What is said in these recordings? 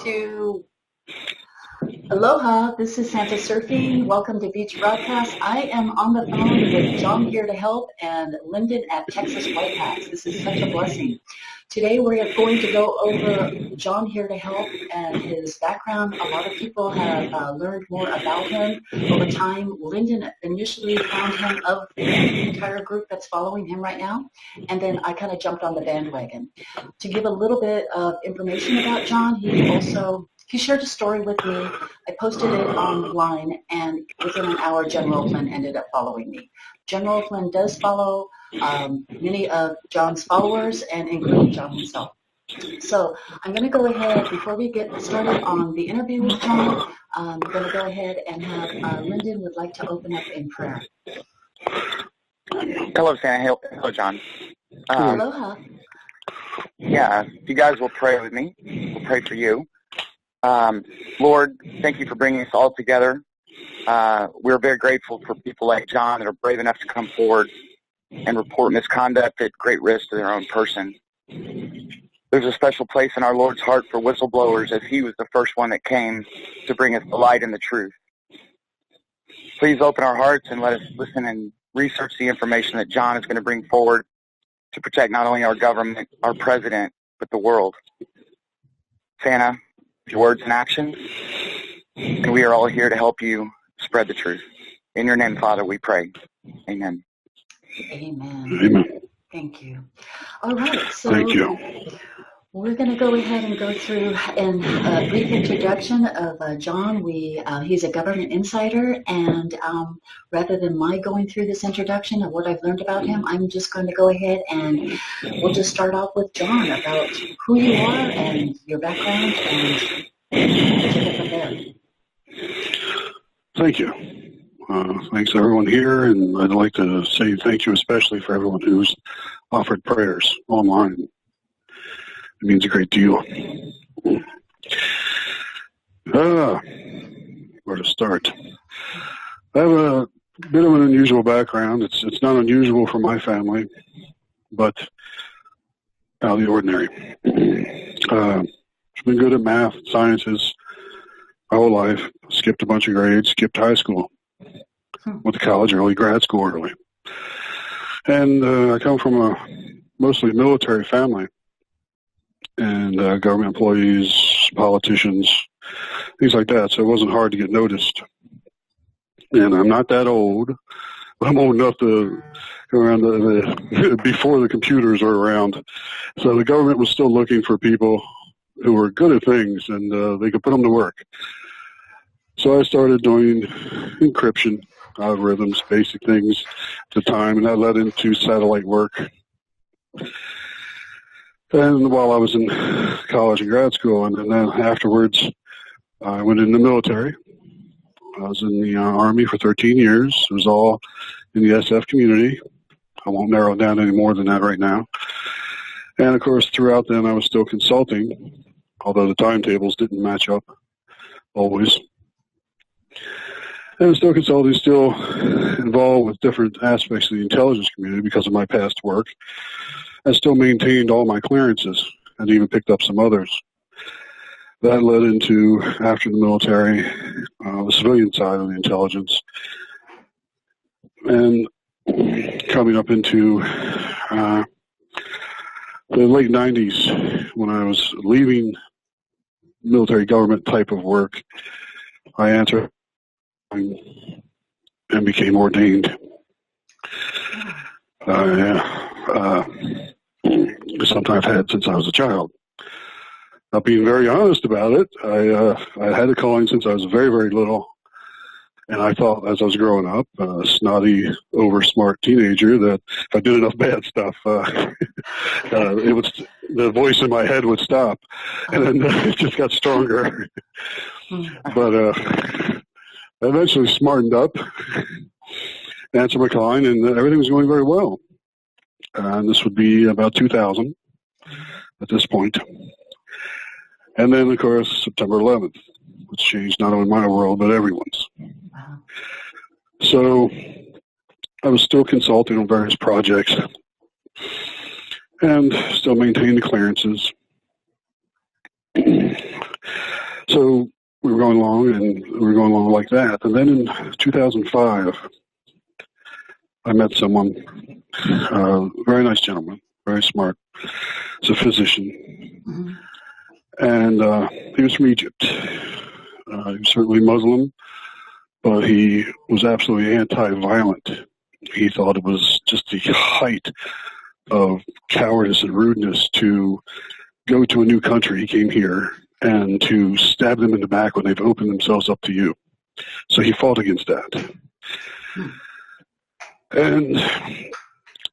2. Aloha, this is Santa Surfing. Welcome to Beach Broadcast. I am on the phone with John here to help and Lyndon at Texas White Hats. This is such a blessing. Today we are going to go over John here to help and his background. A lot of people have learned more about him over time. Lyndon initially found him of the entire group that's following him right now, and then I kind of jumped on the bandwagon. To give a little bit of information about John, he shared a story with me. I posted it online, and within an hour, General Flynn ended up following me. General Flynn does follow many of John's followers, and including John himself. So I'm going to go ahead, before we get started on the interview with John, I'm going to go ahead and have Lyndon would like to open up in prayer. Hello, Santa. Hello, John. Aloha. Yeah, you guys will pray with me. We'll pray for you. Lord, thank you for bringing us all together. We're very grateful for people like John that are brave enough to come forward and report misconduct at great risk to their own person. There's a special place in our Lord's heart for whistleblowers, as he was the first one that came to bring us the light and the truth. Please open our hearts and let us listen and research the information that John is going to bring forward to protect not only our government, our president, but the world. Santa, your words and actions, and we are all here to help you spread the truth. In your name, Father, we pray. Amen. Amen. Amen. Thank you. All right, so Thank you. We're going to go ahead and go through a brief introduction of John. He's a government insider, and rather than my going through this introduction of what I've learned about him, I'm just going to go ahead and we'll just start off with John about who you are and your background, and take it from there. Thank you. Thanks to everyone here, and I'd like to say thank you especially for everyone who's offered prayers online. It means a great deal. Where to start? I have a bit of an unusual background. It's not unusual for my family, but out of the ordinary. I've been good at math, sciences, my whole life. Skipped a bunch of grades, skipped high school. Went to college early, grad school early. And I come from a mostly military family. And government employees, politicians, things like that. So it wasn't hard to get noticed. And I'm not that old, but I'm old enough to go around before the computers were around. So the government was still looking for people who were good at things, and they could put them to work. So I started doing encryption, algorithms, basic things at the time, and that led into satellite work. And while I was in college and grad school, and then afterwards, I went in the military. I was in the Army for 13 years. It was all in the SF community. I won't narrow it down any more than that right now. And, of course, throughout then, I was still consulting, although the timetables didn't match up always. And still consulting, still involved with different aspects of the intelligence community because of my past work. I still maintained all my clearances and even picked up some others. That led into, after the military, the civilian side of the intelligence. And coming up into the late 90s, when I was leaving military government type of work, I entered and became ordained. Something I've had since I was a child. Not being very honest about it, I had a calling since I was very, very little, and I thought as I was growing up, a snotty, over-smart teenager, that if I did enough bad stuff, the voice in my head would stop, and then it just got stronger. But I eventually smartened up, answered my calling, and everything was going very well. And this would be about 2000 at this point. And then, of course, September 11th, which changed not only my world, but everyone's. So I was still consulting on various projects and still maintaining the clearances. So we were going along, and we were going along like that. And then in 2005, I met someone, very nice gentleman, very smart. He's a physician. Mm-hmm. And he was from Egypt. He was certainly Muslim, but he was absolutely anti-violent. He thought it was just the height of cowardice and rudeness to go to a new country. He came here and to stab them in the back when they've opened themselves up to you. So he fought against that. And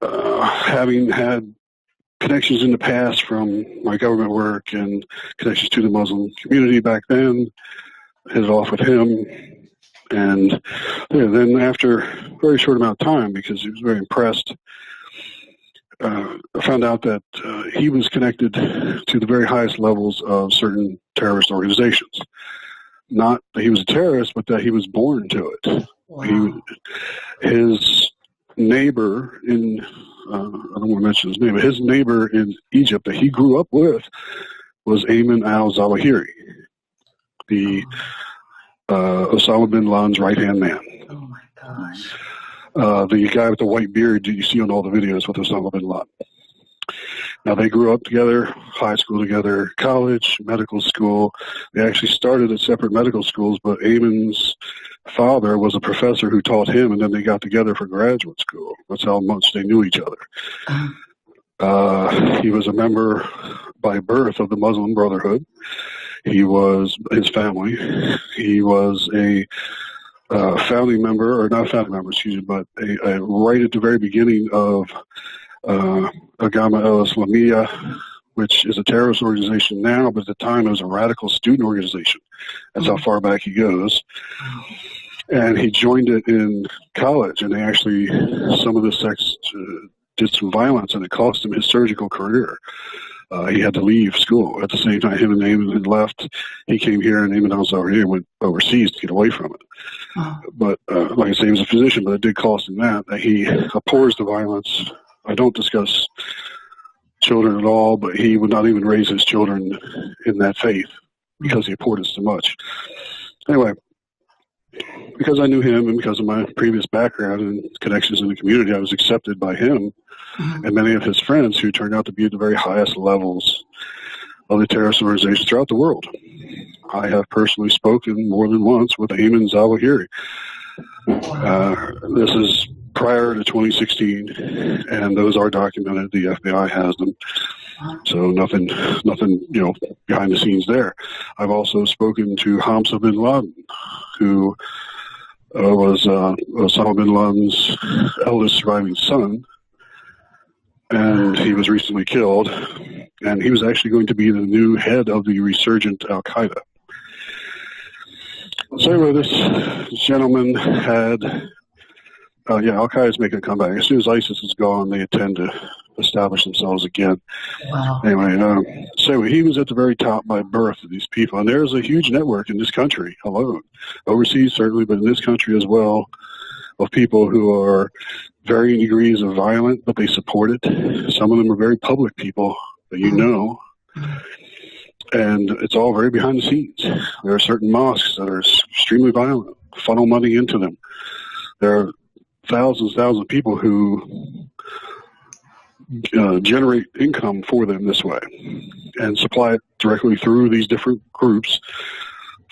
having had connections in the past from my government work and connections to the Muslim community back then, hit it off with him. And then after a very short amount of time, because he was very impressed, I found out that he was connected to the very highest levels of certain terrorist organizations. Not that he was a terrorist, but that he was born to it. Wow. His neighbor in, I don't want to mention his name, but his neighbor in Egypt that he grew up with was Ayman al-Zawahiri, the Osama bin Laden's right-hand man. Oh, my gosh. The guy with the white beard you see on all the videos with Osama bin Laden. Now, they grew up together, high school together, college, medical school. They actually started at separate medical schools, but Ayman's father was a professor who taught him, and then they got together for graduate school. That's how much they knew each other. He was a member by birth of the Muslim Brotherhood. He was his family. He was a founding member, or not founding member, excuse me, but right at the very beginning of Agama el-Islamiyya, which is a terrorist organization now, but at the time it was a radical student organization. That's how far back he goes. And he joined it in college, and they actually, some of the sects did some violence, and it cost him his surgical career. He had to leave school. At the same time, him and Ayman had left. He came here, and Ayman al-Zawahiri went overseas to get away from it. But like I say, he was a physician, but it did cost him that. He abhors the violence. I don't discuss children at all, but he would not even raise his children in that faith because he abhorred it so much. Anyway, because I knew him and because of my previous background and connections in the community, I was accepted by him and many of his friends who turned out to be at the very highest levels of the terrorist organizations throughout the world. I have personally spoken more than once with Ayman Zawahiri. This is prior to 2016, and those are documented. The FBI has them. So nothing, behind the scenes there. I've also spoken to Hamza bin Laden, who was Osama bin Laden's eldest surviving son, and he was recently killed, and he was actually going to be the new head of the resurgent al-Qaeda. So anyway, this gentleman had, al-Qaeda's making a comeback. As soon as ISIS is gone, they tend to establish themselves again. Wow. Anyway, so he was at the very top by birth of these people, and there's a huge network in this country alone, overseas certainly, but in this country as well, of people who are varying degrees of violent, but they support it. Some of them are very public people that you know, and it's all very behind the scenes. There are certain mosques that are extremely violent, funnel money into them. There are thousands of people who generate income for them this way and supply it directly through these different groups,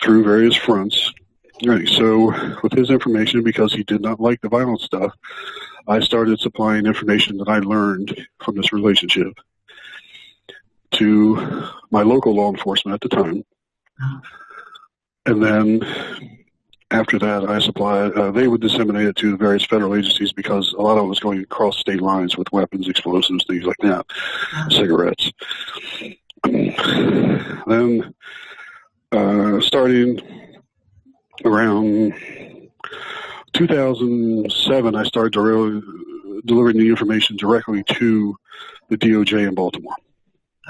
through various fronts. Right. So with his information, because he did not like the violent stuff, I started supplying information that I learned from this relationship to my local law enforcement at the time. And then after that, I supplied, they would disseminate it to the various federal agencies because a lot of it was going across state lines with weapons, explosives, things like that, cigarettes. Then starting around 2007, I started delivering the information directly to the DOJ in Baltimore.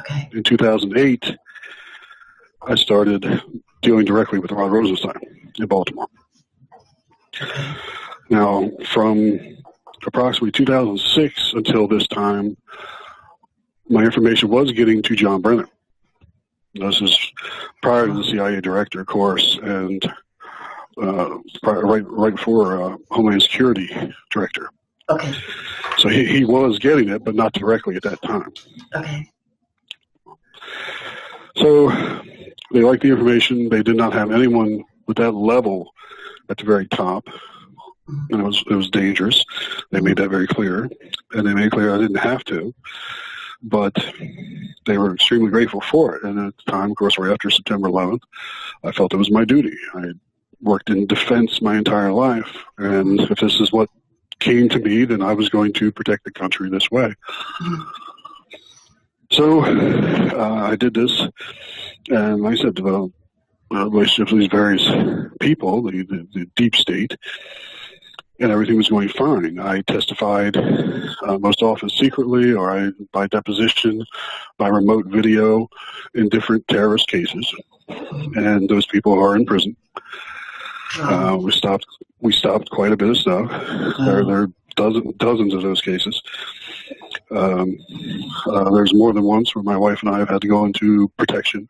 Okay. In 2008, I started dealing directly with Rod Rosenstein in Baltimore. Okay. Now, from approximately 2006 until this time, my information was getting to John Brennan. This is prior to the CIA director course, and right before Homeland Security director. Okay. So he was getting it, but not directly at that time. Okay. So they liked the information. They did not have anyone with that level at the very top, and it was dangerous. They made that very clear, and they made clear I didn't have to, but they were extremely grateful for it. And at the time, of course, right after September 11th, I felt it was my duty. I had worked in defense my entire life, and if this is what came to me, then I was going to protect the country this way. So I did this, and like I said, developed relationships with these various people, the deep state, and everything was going fine. I testified most often secretly, or by deposition, by remote video in different terrorist cases, and those people are in prison. We stopped quite a bit of stuff. There are dozens of those cases. There's more than once where my wife and I have had to go into protection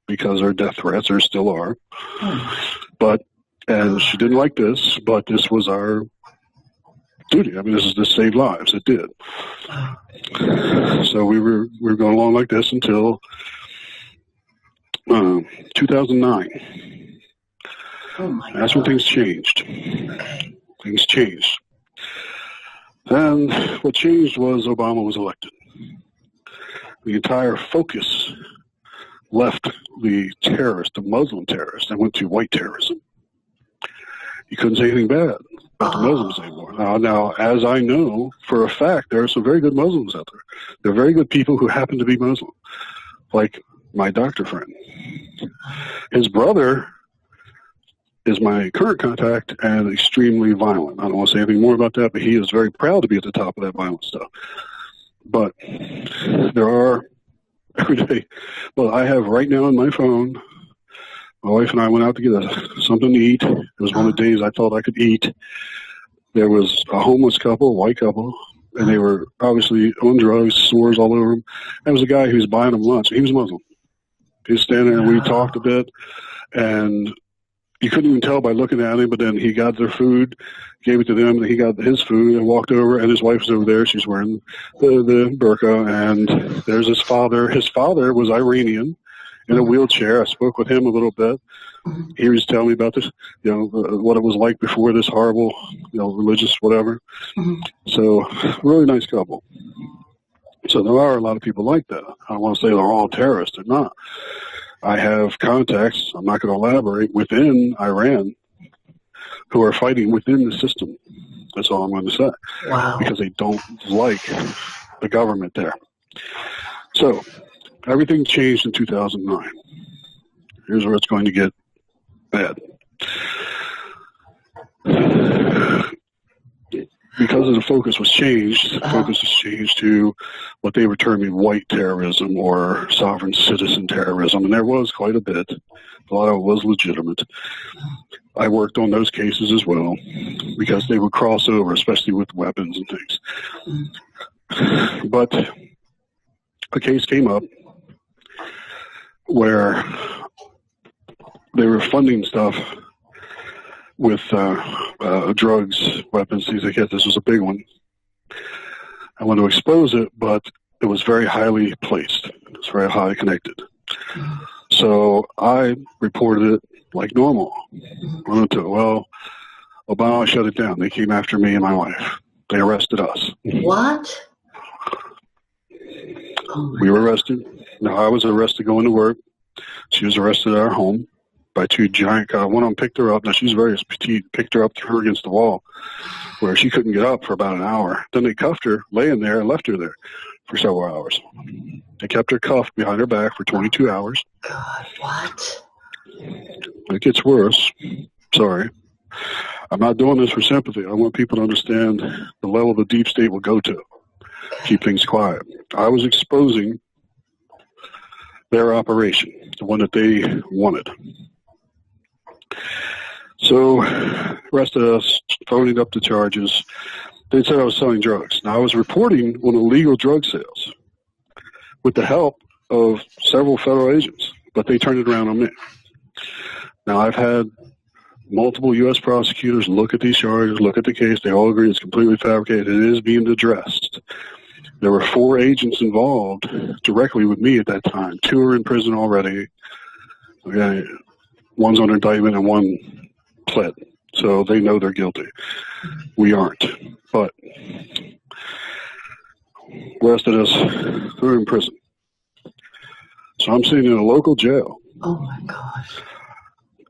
because our death threats, there still are. And she didn't like this, but this was our duty. I mean, this saved lives. It did. So we were going along like this until 2009. Oh my God. That's when things changed. Okay. Things changed. And what changed was Obama was elected. The entire focus left the Muslim terrorist, and went to white terrorism. You couldn't say anything bad about the Muslims anymore. Now, as I know for a fact, there are some very good Muslims out there. There are very good people who happen to be Muslim, like my doctor friend. His brother is my current contact and extremely violent. I don't want to say anything more about that, but he is very proud to be at the top of that violent stuff. But there are every day. Well, I have right now on my phone, my wife and I went out to get something to eat. It was one of the days I thought I could eat. There was a homeless couple, a white couple, and they were obviously on drugs, sores all over them. There was a guy who was buying them lunch. He was Muslim. He was standing there, and we talked a bit, and you couldn't even tell by looking at him, but then he got their food, gave it to them, and he got his food and walked over, and his wife was over there. She's wearing the burqa, and there's his father. His father was Iranian in a wheelchair. I spoke with him a little bit. He was telling me about this, what it was like before this horrible, religious whatever. So, really nice couple. So there are a lot of people like that. I don't want to say they're all terrorists. They're not. I have contacts, I'm not going to elaborate, within Iran who are fighting within the system. That's all I'm going to say. Wow. Because they don't like the government there. So, everything changed in 2009. Here's where it's going to get bad. Because the focus was changed, the focus was changed to what they were terming white terrorism or sovereign citizen terrorism, and there was quite a bit. A lot of it was legitimate. I worked on those cases as well because they would cross over, especially with weapons and things. But a case came up where they were funding stuff with drugs, weapons, things like that. This was a big one. I want to expose it, but it was very highly placed. It was very highly connected. So I reported it like normal. Went into it. Well, Obama shut it down. They came after me and my wife. They arrested us. What? We were arrested. Now, I was arrested going to work. She was arrested at our home by two giant guys. One of them picked her up. Now, she's very petite. Picked her up, threw her against the wall where she couldn't get up for about an hour. Then they cuffed her, laying there, and left her there for several hours. They kept her cuffed behind her back for 22 hours. God, what? It gets worse. Sorry. I'm not doing this for sympathy. I want people to understand the level the deep state will go to. Keep things quiet. I was exposing their operation, the one that they wanted. So, arrested us, phoning up the charges. They said I was selling drugs. Now, I was reporting on illegal drug sales with the help of several federal agents, but they turned it around on me. Now, I've had multiple U.S. prosecutors look at these charges, look at the case. They all agree it's completely fabricated. It is being addressed. There were 4 agents involved directly with me at that time. 2 are in prison already. Okay. One's under indictment and one pled. So they know they're guilty. We aren't. But the rest of us, they're in prison. So I'm sitting in a local jail. Oh, my gosh.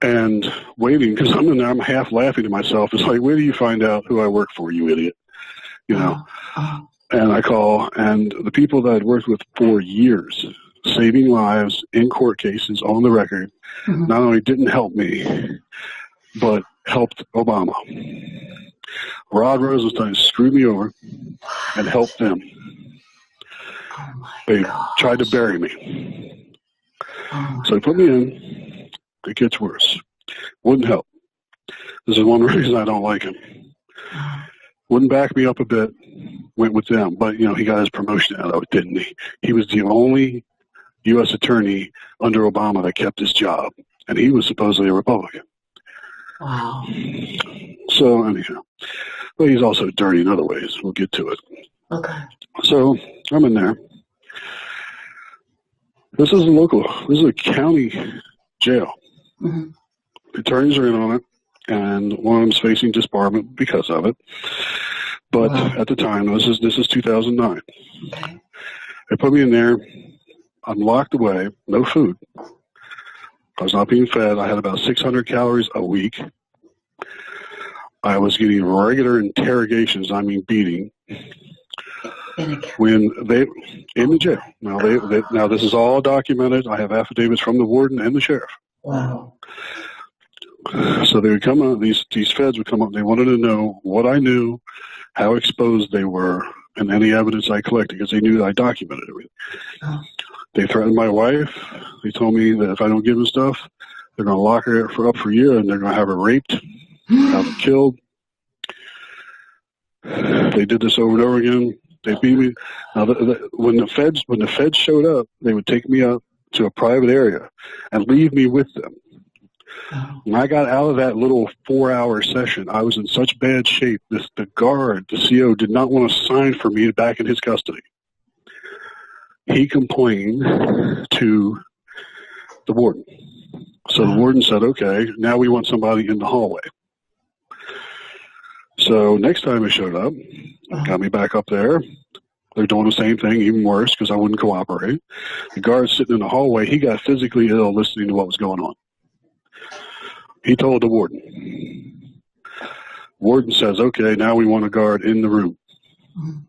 And waiting, because I'm in there, I'm half laughing to myself. It's like, where do you find out who I work for, you idiot? You know? And I call, and the people that I'd worked with for years, saving lives in court cases on the record, not only didn't help me, but helped Obama. Rod Rosenstein screwed me over and helped them. Oh my they gosh. tried to bury me. Oh So they put me in. It gets worse. Wouldn't help. This is one reason I don't like him. Wouldn't back me up a bit. Went with them. But, you know, he got his promotion out of it, didn't he? He was the only U.S. attorney under Obama that kept his job. And he was supposedly a Republican. Wow. So, anyhow. But he's also dirty in other ways. We'll get to it. Okay. So, I'm in there. This is a county jail. The attorneys are in on it, and one of them's facing disbarment because of it. But at the time, this is 2009. Okay. They put me in there. I'm locked away, no food. I was not being fed. I had about 600 calories a week. I was getting regular interrogations, I mean beating. When they in the jail. Now this is all documented. I have affidavits from the warden and the sheriff. Wow. So they would come up, these feds would come up, they wanted to know what I knew, how exposed they were, and any evidence I collected, because they knew that I documented everything. Oh. They threatened my wife. They told me that if I don't give them stuff, they're going to lock her up for a year, and they're going to have her raped, have her killed. They did this over and over again. They beat me. Now, when the feds showed up, they would take me out to a private area and leave me with them. When I got out of that little 4-hour session, I was in such bad shape. The guard, the CO, did not want to sign for me back in his custody. He complained to the warden. So the warden said, okay, now we want somebody in the hallway. So next time they showed up, got me back up there. They're doing the same thing, even worse, because I wouldn't cooperate. The guard sitting in the hallway, he got physically ill listening to what was going on. He told the warden. Warden says, okay, now we want a guard in the room.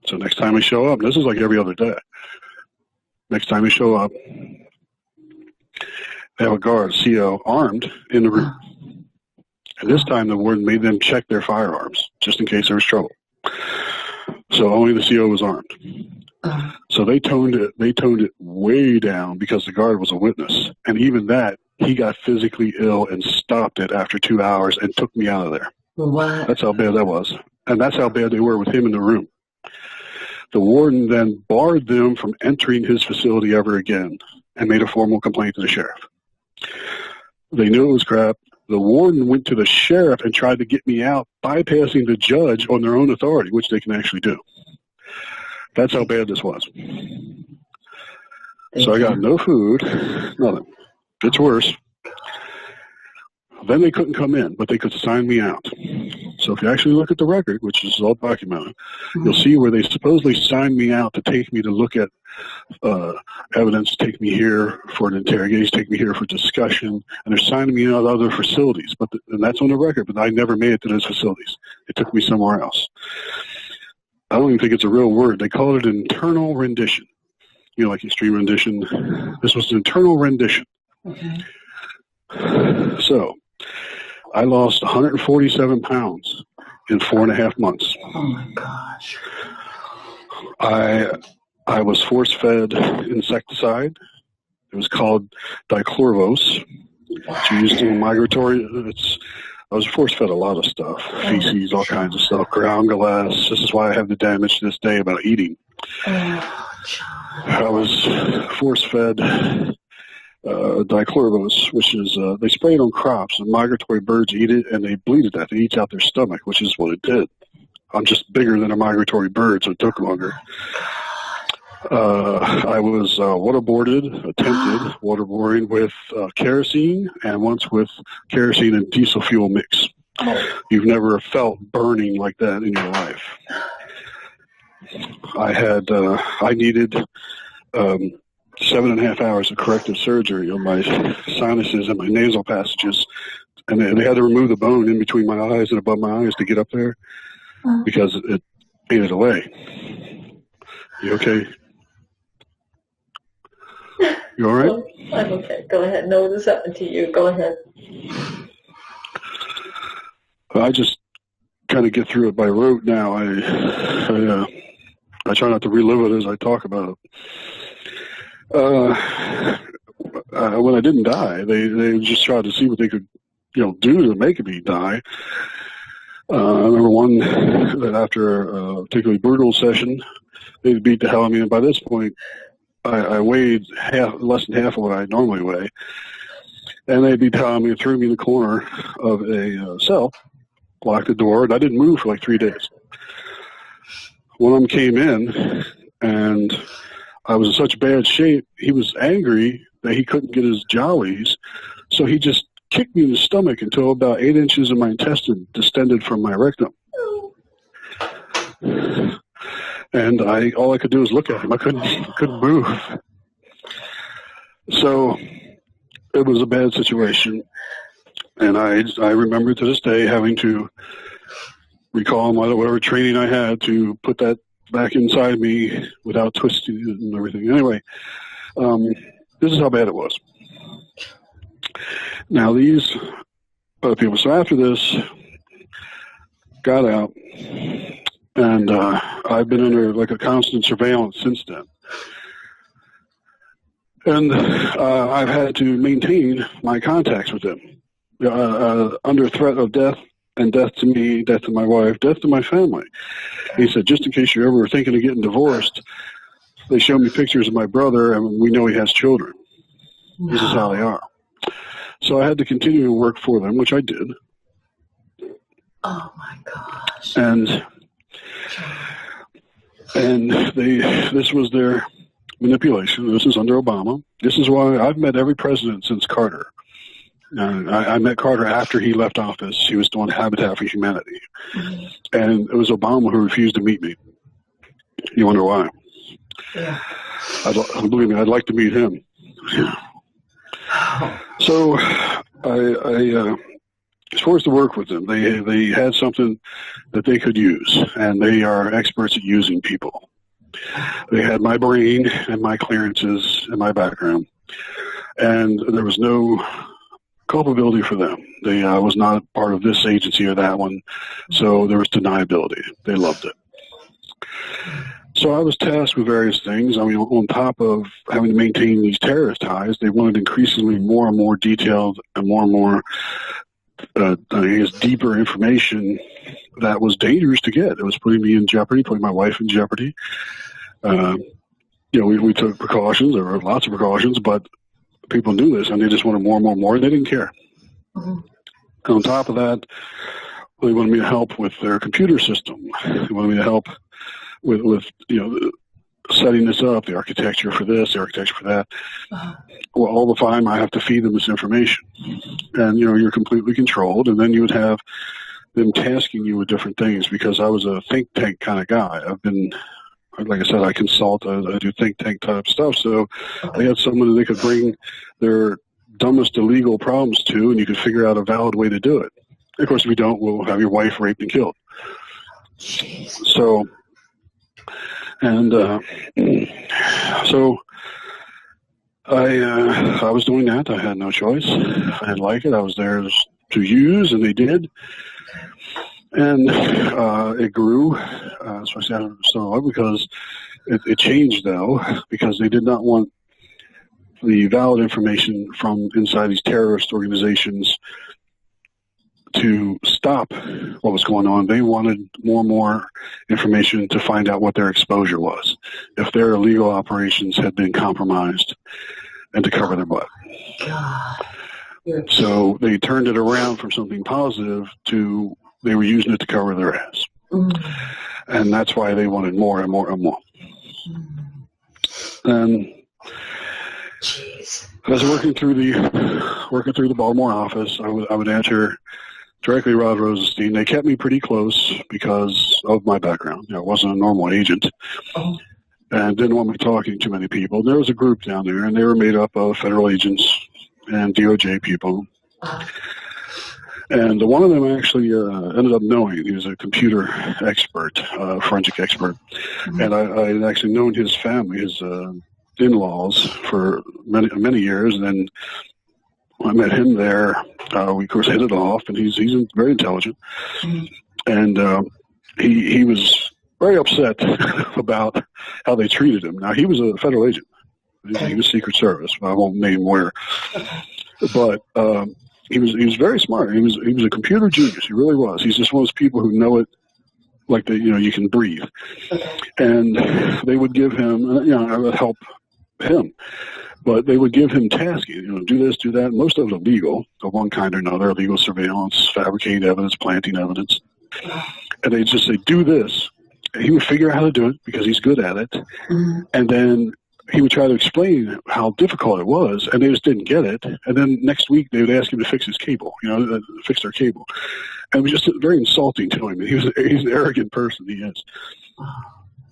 So next time we show up, this is like every other day. Next time we show up, they have a guard, CO, armed in the room. And this time the warden made them check their firearms, just in case there was trouble. So only the CO was armed. So they toned it way down because the guard was a witness. And even that, he got physically ill and stopped it after 2 hours and took me out of there. What? That's how bad that was. And that's how bad they were with him in the room. The warden then barred them from entering his facility ever again and made a formal complaint to the sheriff. They knew it was crap. The warden went to the sheriff and tried to get me out, bypassing the judge on their own authority, which they can actually do. That's how bad this was. So I got no food, nothing. It's worse. Then they couldn't come in, but they could sign me out. So if you actually look at the record, which is all documented, you'll see where they supposedly signed me out to take me to look at evidence, take me here for an interrogation, take me here for discussion, and they're signing me out other facilities. And that's on the record, but I never made it to those facilities. They took me somewhere else. I don't even think it's a real word. They call it an internal rendition. You know, like extreme rendition. This was an internal rendition. Okay. So I lost 147 pounds in 4.5 months. Oh my gosh. I was force-fed insecticide. It was called dichlorvos. It's used in migratory. I was force-fed a lot of stuff, feces, all kinds of stuff, ground glass. This is why I have the damage to this day about eating. Oh, John. I was force-fed dichlorobos, which is they spray it on crops, and migratory birds eat it, and they bleed it out. They eat out their stomach, which is what it did. I'm just bigger than a migratory bird, so it took longer. I was waterboarded, attempted waterboarding with kerosene, and once with kerosene and diesel fuel mix. You've never felt burning like that in your life. I needed 7.5 hours of corrective surgery on my sinuses and my nasal passages, and they had to remove the bone in between my eyes and above my eyes to get up there because it ate it away. You okay? You all right? Well, I'm okay. Go ahead. No, this happened to you. Go ahead. I just kind of get through it by rote now. I try not to relive it as I talk about it. When I didn't die, they just tried to see what they could, do to make me die. I remember one that after a particularly brutal session, they beat the hell out of me, and by this point, I weighed less than half of what I normally weigh, and they beat the hell out of me and threw me in the corner of a cell, locked the door, and I didn't move for like 3 days. One of them came in, and I was in such bad shape, he was angry that he couldn't get his jollies, so he just kicked me in the stomach until about 8 inches of my intestine distended from my rectum. And all I could do was look at him. I couldn't move. So it was a bad situation. And I remember to this day having to recall whatever training I had to put that back inside me without twisting it and everything. Anyway, this is how bad it was. Now these other people, so after this, got out, and I've been under like a constant surveillance since then. And I've had to maintain my contacts with them under threat of death, and death to me, death to my wife, death to my family. He said, just in case you're ever thinking of getting divorced, they show me pictures of my brother, and we know he has children. Wow. This is how they are. So I had to continue to work for them, which I did. Oh, my gosh. And this was their manipulation. This is under Obama. This is why I've met every president since Carter. I met Carter after he left office. He was doing Habitat for Humanity. And it was Obama who refused to meet me. You wonder why? Yeah. Believe me, I'd like to meet him. So I was forced to work with them. They had something that they could use, and they are experts at using people. They had my brain and my clearances and my background, and there was no culpability for them. They was not part of this agency or that one, so there was deniability. They loved it. So I was tasked with various things. I mean, on top of having to maintain these terrorist ties, they wanted increasingly more and more detailed and more, deeper information that was dangerous to get. It was putting me in jeopardy, putting my wife in jeopardy. We took precautions. There were lots of precautions, but people knew this, and they just wanted more and more and more, and they didn't care. Mm-hmm. And on top of that, they wanted me to help with their computer system. They wanted me to help with setting this up, the architecture for this, the architecture for that. Uh-huh. Well, all the time I have to feed them this information. And, you're completely controlled, and then you would have them tasking you with different things because I was a think tank kind of guy. I've been, like I said, I consult, I do think tank type stuff, so they had someone that they could bring their dumbest illegal problems to, and you could figure out a valid way to do it. Of course, if you don't, we'll have your wife raped and killed. So I was doing that. I had no choice. I didn't like it. I was there to use, and they did. And it grew, especially out of Star because it changed, though, because they did not want the valid information from inside these terrorist organizations to stop what was going on. They wanted more and more information to find out what their exposure was, if their illegal operations had been compromised, and to cover their butt. God. So they turned it around from something positive to they were using it to cover their ass. And that's why they wanted more and more and more. And Jeez. as working through the Baltimore office, I would answer directly Rod Rosenstein. They kept me pretty close because of my background. I wasn't a normal agent. And didn't want me talking to too many people. There was a group down there, and they were made up of federal agents and DOJ people. And one of them actually ended up knowing. He was a computer expert, forensic expert. And I had actually known his family, his in-laws, for many years. And then I met him there. We, of course, hit it off, and he's very intelligent. And he was very upset about how they treated him. Now, he was a federal agent. He was Secret Service. I won't name where. But he was very smart. He was a computer genius. He really was. He's just one of those people who know it like you can breathe. And they would give him, I would help him, but they would give him tasking, do this, do that. Most of it illegal, of one kind or another, illegal surveillance, fabricated evidence, planting evidence. And they'd just say, do this. And he would figure out how to do it because he's good at it. And then he would try to explain how difficult it was, and they just didn't get it. And then next week they would ask him to fix his cable, fix their cable. And it was just very insulting to him. He's an arrogant person, he is.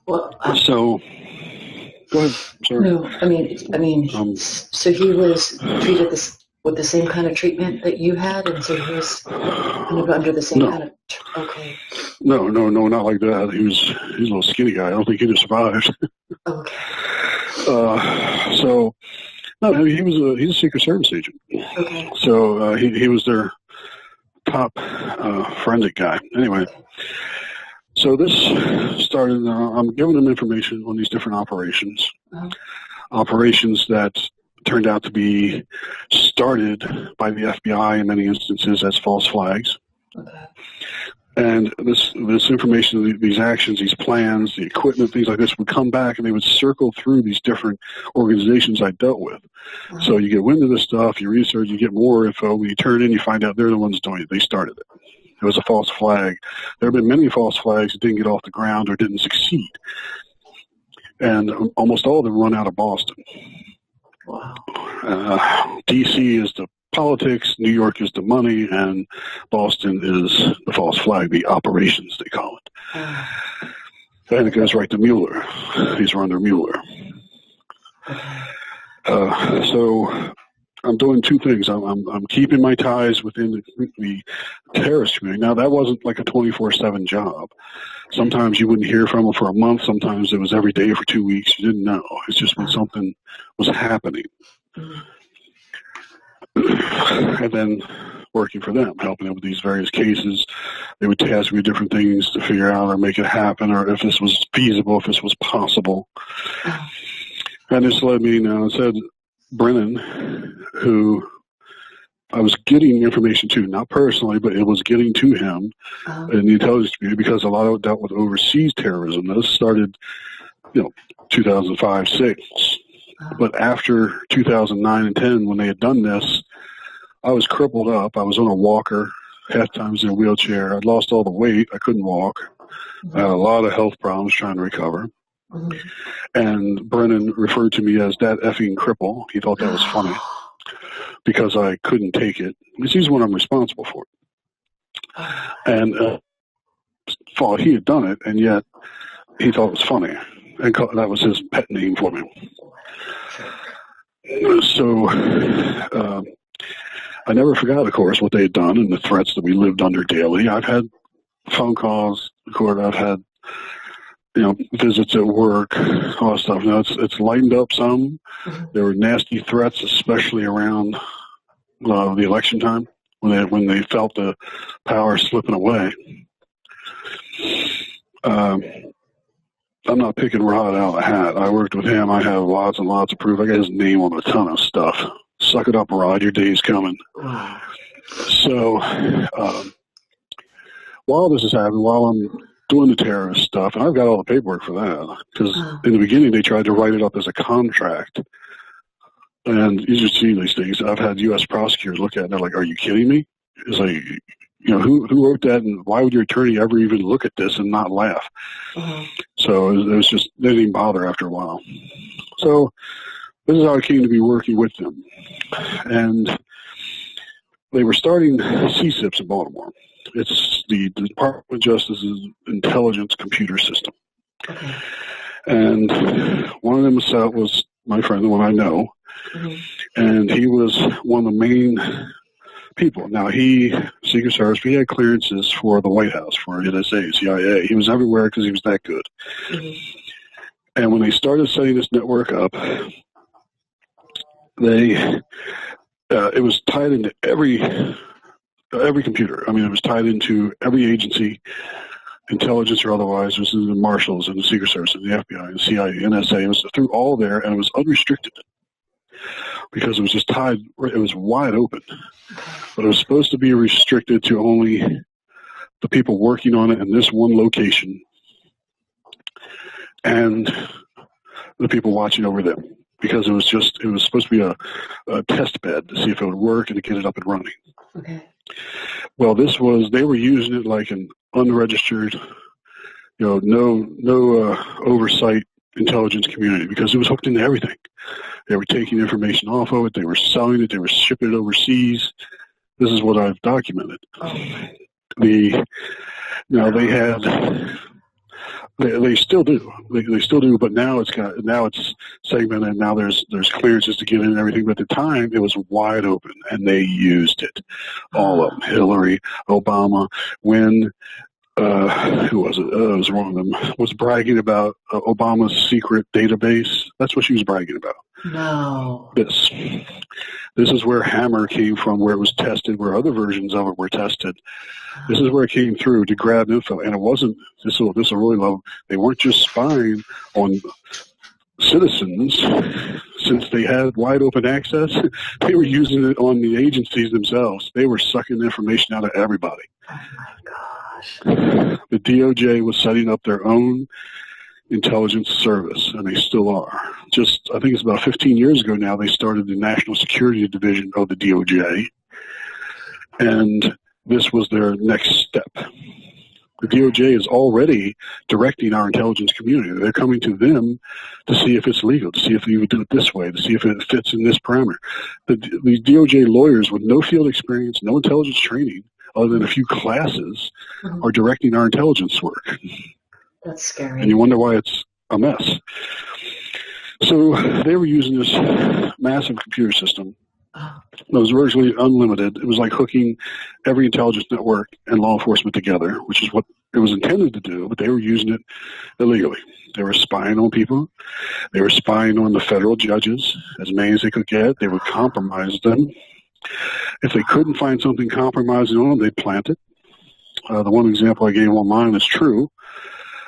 Well, so, go ahead. Sorry. no, I mean, so he was treated with the same kind of treatment that you had, and so he was kind of under the same kind of. Okay. No, not like that. He's a little skinny guy. I don't think he'd have survived. Okay. So, no, he's a Secret Service agent. Okay. So he was their top forensic guy. Anyway, so this started. I'm giving them information on these different operations, operations that turned out to be started by the FBI in many instances as false flags. Okay. And this information, these actions, these plans, the equipment, things like this would come back, and they would circle through these different organizations I dealt with. So you get wind of this stuff, you research, you get more info. When you turn in, you find out they're the ones doing it. They started it. It was a false flag. There have been many false flags that didn't get off the ground or didn't succeed. And almost all of them run out of Boston. Wow. D.C. is the politics, New York is the money, and Boston is the false flag, the operations, they call it. And it goes right to Mueller. These are under Mueller. So I'm doing two things. I'm keeping my ties within the terrorist community. Now, that wasn't like a 24/7 job. Sometimes you wouldn't hear from them for a month. Sometimes it was every day for 2 weeks. You didn't know. It's just when something was happening. And then working for them, helping them with these various cases. They would task me with different things to figure out or make it happen, or if this was feasible, if this was possible. And this led me, it said Brennan, who I was getting information to, not personally, but it was getting to him in the intelligence community, because a lot of it dealt with overseas terrorism. This started, 2005, 6. But after 2009 and 10, when they had done this, I was crippled up. I was on a walker, half times in a wheelchair. I'd lost all the weight. I couldn't walk. I had a lot of health problems trying to recover. And Brennan referred to me as that effing cripple. He thought that was funny because I couldn't take it. He's what I'm responsible for. And thought he had done it, and yet he thought it was funny. And that was his pet name for me. So I never forgot, of course, what they had done and the threats that we lived under daily. I've had phone calls, I've had visits at work, all that stuff. Now it's lightened up some. There were nasty threats, especially around the election time when they felt the power slipping away. I'm not picking Rod out of the hat. I worked with him. I have lots and lots of proof. I got his name on a ton of stuff. Suck it up, Rod. Your day's coming. So while this is happening, while I'm doing the terrorist stuff, and I've got all the paperwork for that, because in the beginning they tried to write it up as a contract. And you just see these things. I've had U.S. prosecutors look at it and they're like, are you kidding me? It's like, who wrote that, and why would your attorney ever even look at this and not laugh? So it was just, they didn't even bother after a while. So this is how I came to be working with them. And they were starting CSIPs in Baltimore. It's the Department of Justice's intelligence computer system. Okay. And one of them was my friend, the one I know. And he was one of the main people. Now, Secret Service, he had clearances for the White House, for NSA, CIA. He was everywhere because he was that good. And when they started setting this network up, it was tied into every computer. I mean, it was tied into every agency, intelligence or otherwise. It was in the Marshals and the Secret Service and the FBI and the CIA, NSA. It was through all there, and it was unrestricted because it was just tied. It was wide open, but it was supposed to be restricted to only the people working on it in this one location and the people watching over them, because it was supposed to be a test bed to see if it would work and to get it up and running. Okay. Well, they were using it like an unregistered, no oversight intelligence community, because it was hooked into everything. They were taking information off of it. They were selling it. They were shipping it overseas. This is what I've documented. They still do. They still do, but now it's segmented. Now there's clearances to get in and everything. But at the time, it was wide open, and they used it. All of them. Hillary, Obama, when who was it? It was one of them. Was bragging about Obama's secret database. That's what she was bragging about. No. This is where Hammer came from, where it was tested, where other versions of it were tested. This is where it came through to grab info, and it wasn't. This will really love. They weren't just spying on citizens, since they had wide open access. They were using it on the agencies themselves. They were sucking information out of everybody. Oh my gosh. The DOJ was setting up their own intelligence service, and they still are. I think it's about 15 years ago now, they started the National Security Division of the DOJ, and this was their next step. The DOJ is already directing our intelligence community. They're coming to them to see if it's legal, to see if you would do it this way, to see if it fits in this parameter. These DOJ lawyers with no field experience, no intelligence training, other than a few classes, are directing our intelligence work. That's scary. And you wonder why it's a mess. So they were using this massive computer system. It was virtually unlimited. It was like hooking every intelligence network and law enforcement together, which is what it was intended to do, but they were using it illegally. They were spying on people. They were spying on the federal judges, as many as they could get. They would compromise them. If they couldn't find something compromising on them, they'd plant it. The one example I gave online is true.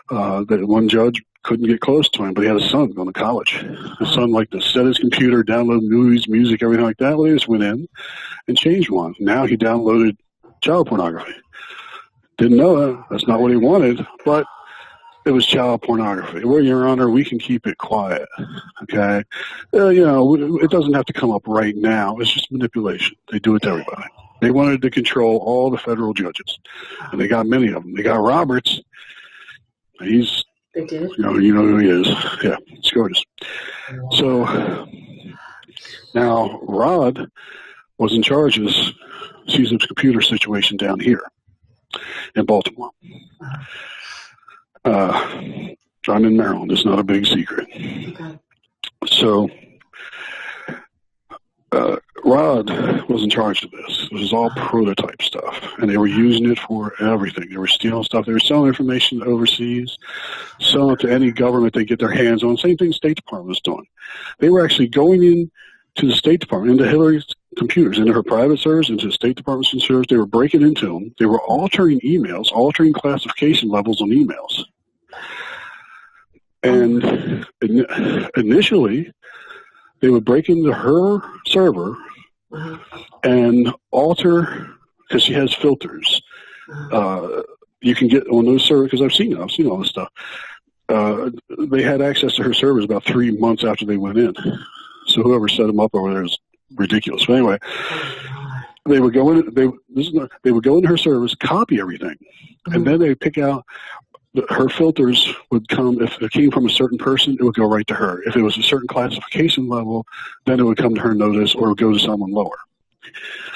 That one judge couldn't get close to him, but he had a son going to college. His son liked to set his computer, download movies, music, everything like that. Well, he just went in and changed one. Now he downloaded child pornography. Didn't know that. That's not what he wanted, but it was child pornography. Well, Your Honor, we can keep it quiet, okay? It doesn't have to come up right now. It's just manipulation. They do it to everybody. They wanted to control all the federal judges, and they got many of them. They got Roberts. They did? You know who he is. Yeah, it's gorgeous. So now Rod was in charge of this CSIP's computer situation down here in Baltimore. I'm in Maryland. It's not a big secret. Okay. So Rod was in charge of this. This was all prototype stuff, and they were using it for everything. They were stealing stuff. They were selling information overseas, selling it to any government they get their hands on. Same thing the State Department was doing. They were actually going in to the State Department, into Hillary's computers, into her private servers, into the State Department's servers. They were breaking into them. They were altering emails, altering classification levels on emails. And initially, they would break into her server and alter, because she has filters. You can get on those servers, because I've seen all this stuff. They had access to her servers about 3 months after they went in. So whoever set them up over there is ridiculous. But anyway, they would go in. They would go into her servers, copy everything, and then they pick out. Her filters would come, if it came from a certain person, it would go right to her. If it was a certain classification level, then it would come to her notice, or it would go to someone lower.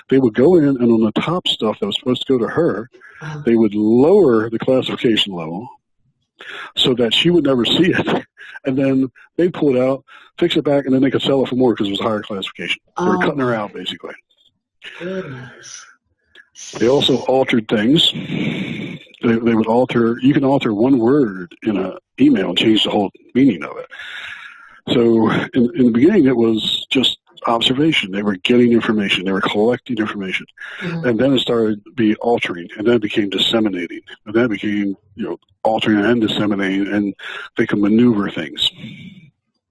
They would go in, and on the top stuff that was supposed to go to her, they would lower the classification level so that she would never see it. And then they'd pull it out, fix it back, and then they could sell it for more because it was a higher classification. They were cutting her out, basically. Goodness. They also altered things. They would alter, you can alter one word in an email and change the whole meaning of it. So in the beginning, it was just observation. They were getting information. They were collecting information. And then it started to be altering, and then it became disseminating. And then it became, altering and disseminating, and they could maneuver things.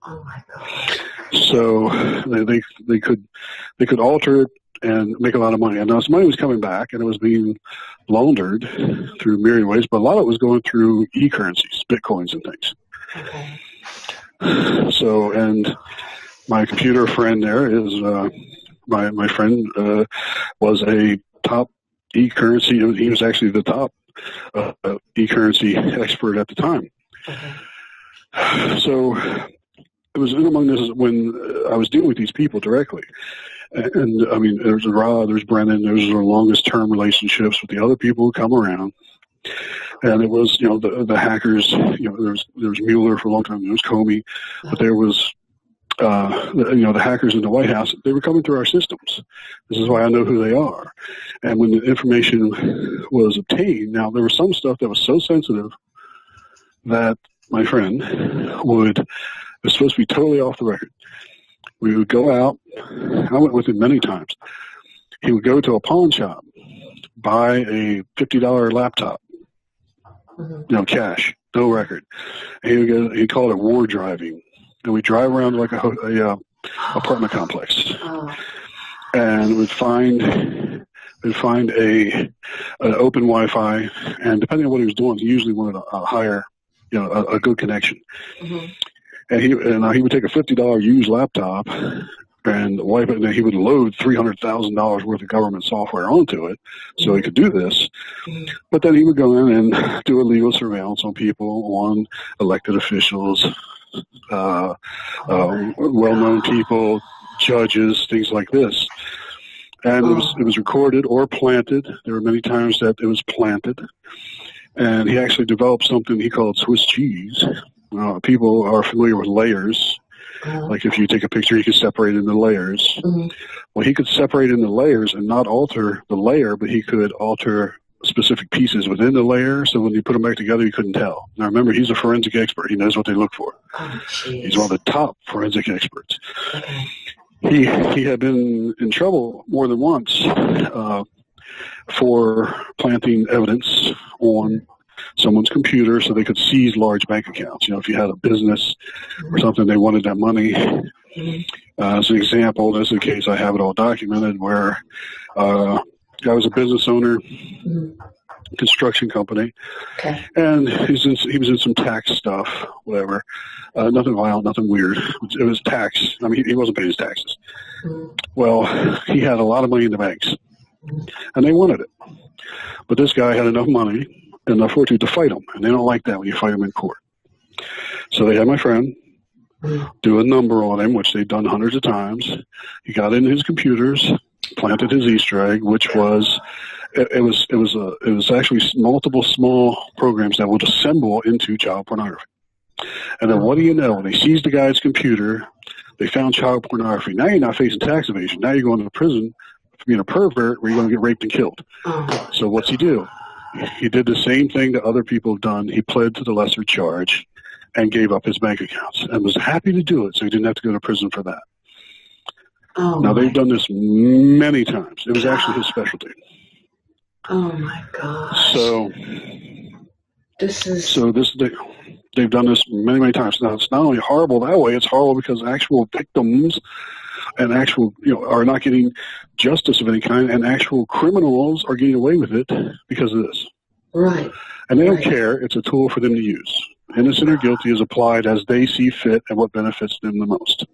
Oh my God. So they could alter it and make a lot of money. And now this money was coming back, and it was being laundered through myriad ways, but a lot of it was going through e-currencies, bitcoins and things. Okay. So, and my computer friend there is, my friend was a top e-currency. He was actually the top e-currency expert at the time. Okay. So it was in among this when I was dealing with these people directly. And I mean, there's Rod, there's Brennan, there's our longest term relationships with the other people who come around. And it was, the hackers, there was Mueller for a long time, there was Comey, but there was, the hackers in the White House. They were coming through our systems. This is why I know who they are. And when the information was obtained, now there was some stuff that was so sensitive that my friend it was supposed to be totally off the record. We would go out. I went with him many times. He would go to a pawn shop, buy a $50 laptop, cash, no record. And he'd call it war driving. And we'd drive around like a apartment complex, and we'd find an open Wi-Fi. And depending on what he was doing, he usually wanted a higher, a good connection. And he would take a $50 used laptop and wipe it, and then he would load $300,000 worth of government software onto it so he could do this. But then he would go in and do illegal surveillance on people, on elected officials, well-known people, judges, things like this. And it was recorded or planted. There were many times that it was planted. And he actually developed something he called Swiss cheese. People are familiar with layers. Like if you take a picture, you can separate into layers. Well, he could separate into layers and not alter the layer, but he could alter specific pieces within the layer. So when you put them back together, you couldn't tell. Now remember, he's a forensic expert. He knows what they look for. He's one of the top forensic experts. He had been in trouble more than once for planting evidence on someone's computer so they could seize large bank accounts. If you had a business or something, they wanted that money. As an example, this is a case I have it all documented where I was a business owner, construction company, and he was in some tax stuff, whatever. Nothing violent, nothing weird. It was tax. I mean, he wasn't paying his taxes. Well, he had a lot of money in the banks, and they wanted it. But this guy had enough money and enough fortitude to fight him, and they don't like that when you fight him in court. So they had my friend do a number on him, which they'd done hundreds of times. He got in his computers, planted his Easter egg, which was it was actually multiple small programs that would assemble into child pornography. And then what do you know? When they seized the guy's computer, they found child pornography. Now you're not facing tax evasion. Now you're going to prison for being a pervert where you're going to get raped and killed. So what's he do? He did the same thing that other people have done. He pled to the lesser charge and gave up his bank accounts and was happy to do it so he didn't have to go to prison for that. Now, they've done this many times. It was actually his specialty. Oh, my gosh. So they've done this many, many times. Now, it's not only horrible that way, it's horrible because actual victims and actual, are not getting justice of any kind, and actual criminals are getting away with it because of this. Right. And they don't care. It's a tool for them to use. Innocent or guilty is applied as they see fit and what benefits them the most.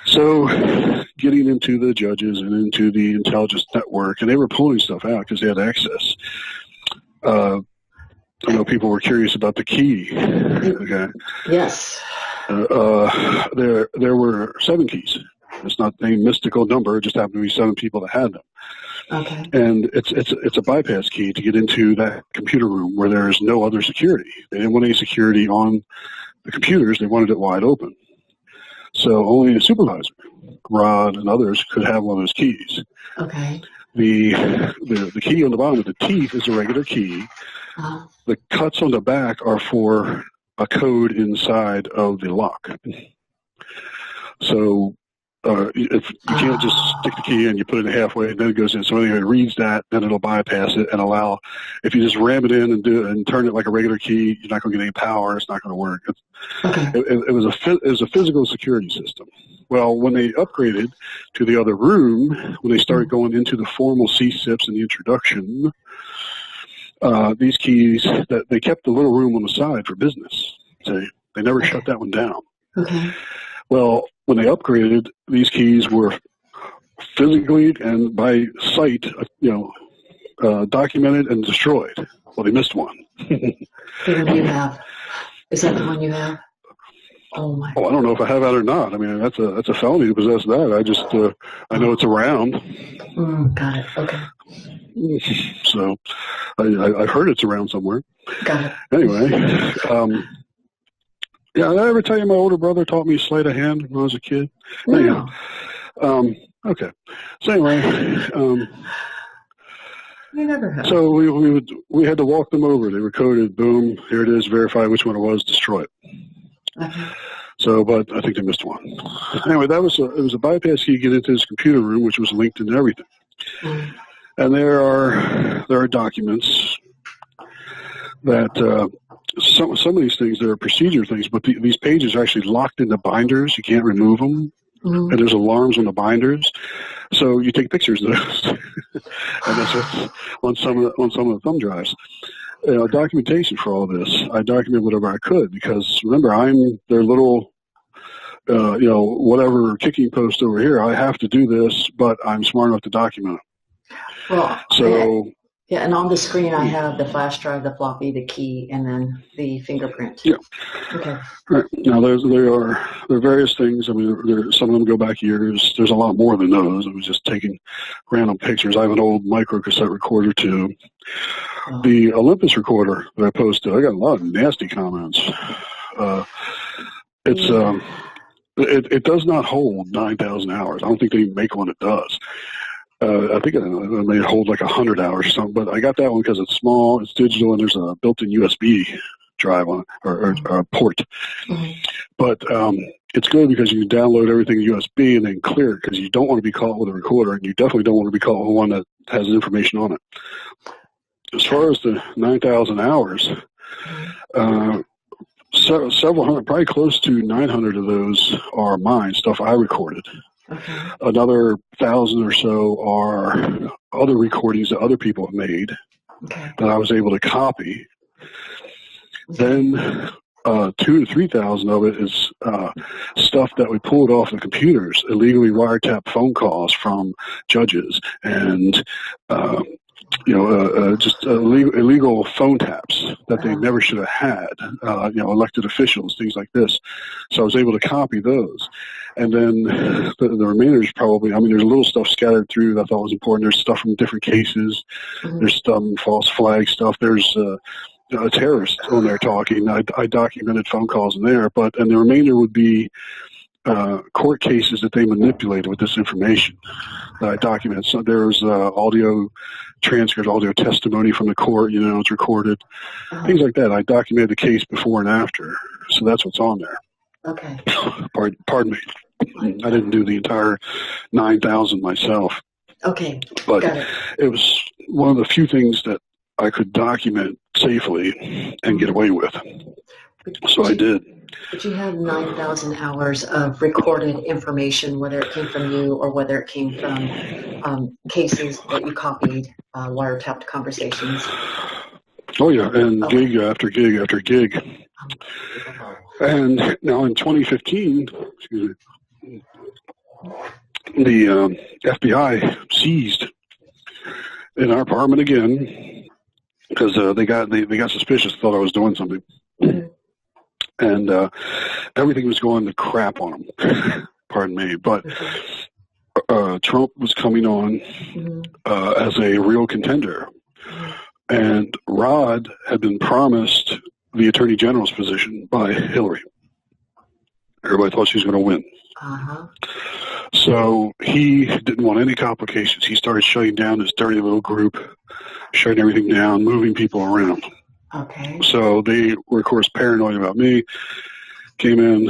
So getting into the judges and into the intelligence network, and they were pulling stuff out because they had access. I know people were curious about the key. Okay. Yes. There were 7 keys. It's not a mystical number. It just happened to be 7 people that had them. Okay. And it's a bypass key to get into that computer room where there's no other security. They didn't want any security on the computers. They wanted it wide open. So only the supervisor, Rod, and others could have one of those keys. Okay. The key on the bottom of the teeth is a regular key. The cuts on the back are for a code inside of the lock. So if you can't just stick the key in, you put it in halfway, and then it goes in. So anyway, it reads that, then it'll bypass it and allow. If you just ram it in and do it and turn it like a regular key, you're not going to get any power. It's not going to work. It was a physical security system. Well, when they upgraded to the other room, when they started going into the formal CSIPs and the introduction, these keys, that they kept the little room on the side for business. They never shut that one down. Okay. Well, when they upgraded, these keys were physically and by sight, documented and destroyed. Well, they missed one. The one you have. Is that the one you have? Oh my. Oh, I don't know if I have that or not. I mean, that's a felony to possess that. I just I know it's around. Got it. Okay. So I've heard it's around somewhere. Got it. Anyway, yeah, did I ever tell you my older brother taught me sleight of hand when I was a kid? No. Anyhow, okay. So anyway, you never have. so we had to walk them over. They were coded. Boom, here it is. Verify which one it was. Destroy it. Okay. So, but I think they missed one. Anyway, it was a bypass key to get into this computer room, which was linked into everything. And there are documents that some of these things, there are procedure things, but these pages are actually locked into binders. You can't remove them. And there's alarms on the binders. So you take pictures of those. And that's what's on some of the thumb drives. Documentation for all this. I document whatever I could because remember, I'm their little, whatever kicking post over here. I have to do this, but I'm smart enough to document it. Well, so yeah, and on the screen I have the flash drive, the floppy, the key, and then the fingerprint. Yeah. Okay. Right. Now there are various things. I mean, some of them go back years. There's a lot more than those. I was just taking random pictures. I have an old micro cassette recorder too. The Olympus recorder that I posted, I got a lot of nasty comments. It does not hold 9,000 hours. I don't think they make one that does. I think it may hold like 100 hours or something, but I got that one because it's small, it's digital, and there's a built-in USB drive on it, or a port. But it's good because you can download everything USB and then clear it because you don't want to be caught with a recorder, and you definitely don't want to be caught with one that has information on it. As far as the 9,000 hours, several hundred, probably close to 900 of those are mine, stuff I recorded. Okay. Another 1,000 or so are other recordings that other people have made that I was able to copy. Then 2,000 to 3,000 of it is stuff that we pulled off the computers, illegally wiretapped phone calls from judges and just illegal phone taps that they never should have had, elected officials, things like this. So I was able to copy those. And then the remainder is probably, there's a little stuff scattered through that I thought was important. There's stuff from different cases. There's some false flag stuff. There's a terrorist on there talking. I documented phone calls in there, and the remainder would be court cases that they manipulated with this information that I documented. So there's audio transcripts, audio testimony from the court, it's recorded, things like that. I documented the case before and after, so that's what's on there. Okay. Pardon me. I didn't do the entire 9,000 myself. Okay. But got it. It was one of the few things that I could document safely and get away with. So I did. But you have 9,000 hours of recorded information, whether it came from you or whether it came from cases that you copied, wiretapped conversations. Oh, yeah, and gig after gig after gig. And now in 2015, excuse me, the FBI seized in our apartment again because they got suspicious, thought I was doing something. And everything was going to crap on them. Pardon me. But Trump was coming on as a real contender. And Rod had been promised the Attorney General's position by Hillary. Everybody thought she was going to win. So he didn't want any complications. He started shutting down this dirty little group, shutting everything down, moving people around. Okay. So they were, of course, paranoid about me, came in,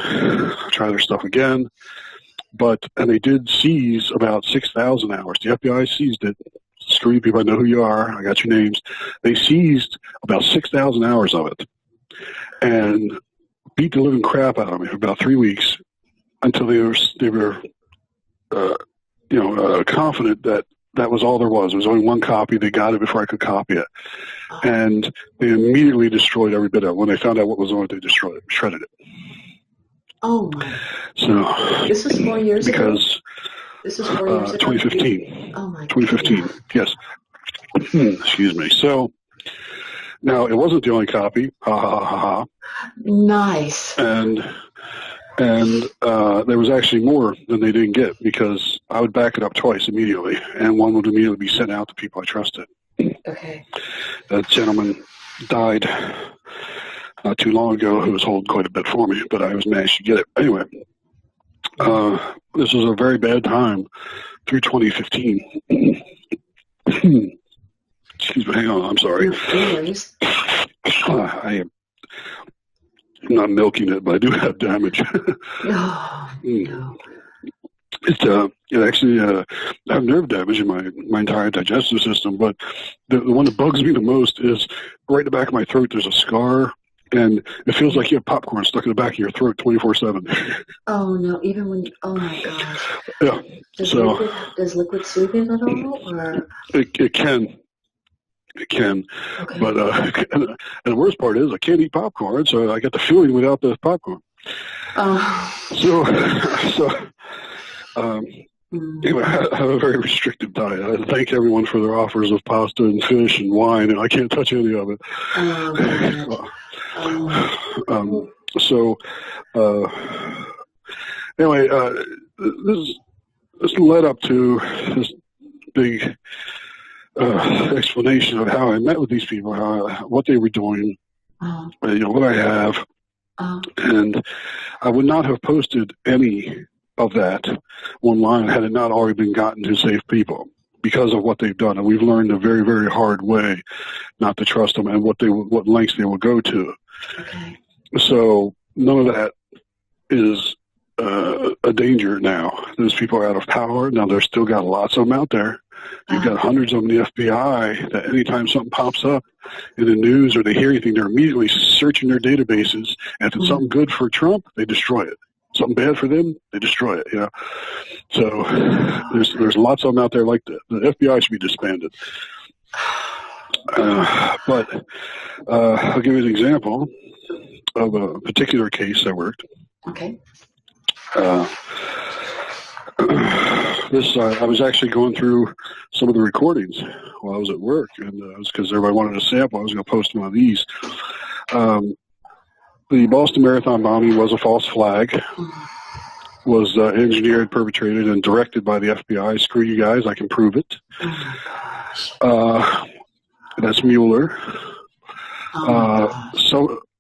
tried their stuff again, and they did seize about 6,000 hours. The FBI seized it. Screw you people, I know who you are, I got your names. They seized about 6,000 hours of it and beat the living crap out of me for about 3 weeks until they were confident that that was all there was. There was only one copy. They got it before I could copy it. And they immediately destroyed every bit of it. When they found out what was on it, they destroyed it, shredded it. Oh, my. So, this was 4 years ago? Because this is 4 years ago? 2015. Oh, my God. 2015, yes. Excuse me. So, now, it wasn't the only copy. Ha, ha, ha, ha. Nice. And there was actually more than they didn't get because I would back it up twice immediately, and one would immediately be sent out to people I trusted. Okay. That gentleman died not too long ago who was holding quite a bit for me, but I was managed to get it. Anyway, this was a very bad time through 2015. Excuse me, hang on, I'm sorry. I am not milking it, but I do have damage. No. It actually, I have nerve damage in my entire digestive system, but the one that bugs me the most is right in the back of my throat, there's a scar, and it feels like you have popcorn stuck in the back of your throat 24/7. Oh, no, even when, oh my gosh. Yeah. Does liquid soothe it at all? Or? It can. It can. Okay. But and the worst part is I can't eat popcorn, so I get the feeling without the popcorn. Anyway, I have a very restrictive diet. I thank everyone for their offers of pasta and fish and wine, and I can't touch any of it. Anyway, this led up to this big explanation of how I met with these people, what they were doing, what I have, and I would not have posted any of that online had it not already been gotten to safe people because of what they've done, and we've learned a very, very hard way not to trust them and what lengths they will go to. Okay. So none of that is a danger now. Those people are out of power now. There's still got lots of them out there. You've got hundreds of them in the FBI that anytime something pops up in the news or they hear anything, they're immediately searching their databases. And if it's something good for Trump, they destroy it. Something bad for them, they destroy it. So there's lots of them out there like that. The FBI should be disbanded. But I'll give you an example of a particular case I worked. Okay. I was actually going through some of the recordings while I was at work, and it was because everybody wanted a sample. I was going to post one of these. The Boston Marathon bombing was a false flag, was engineered, perpetrated, and directed by the FBI. Screw you guys, I can prove it. That's Mueller.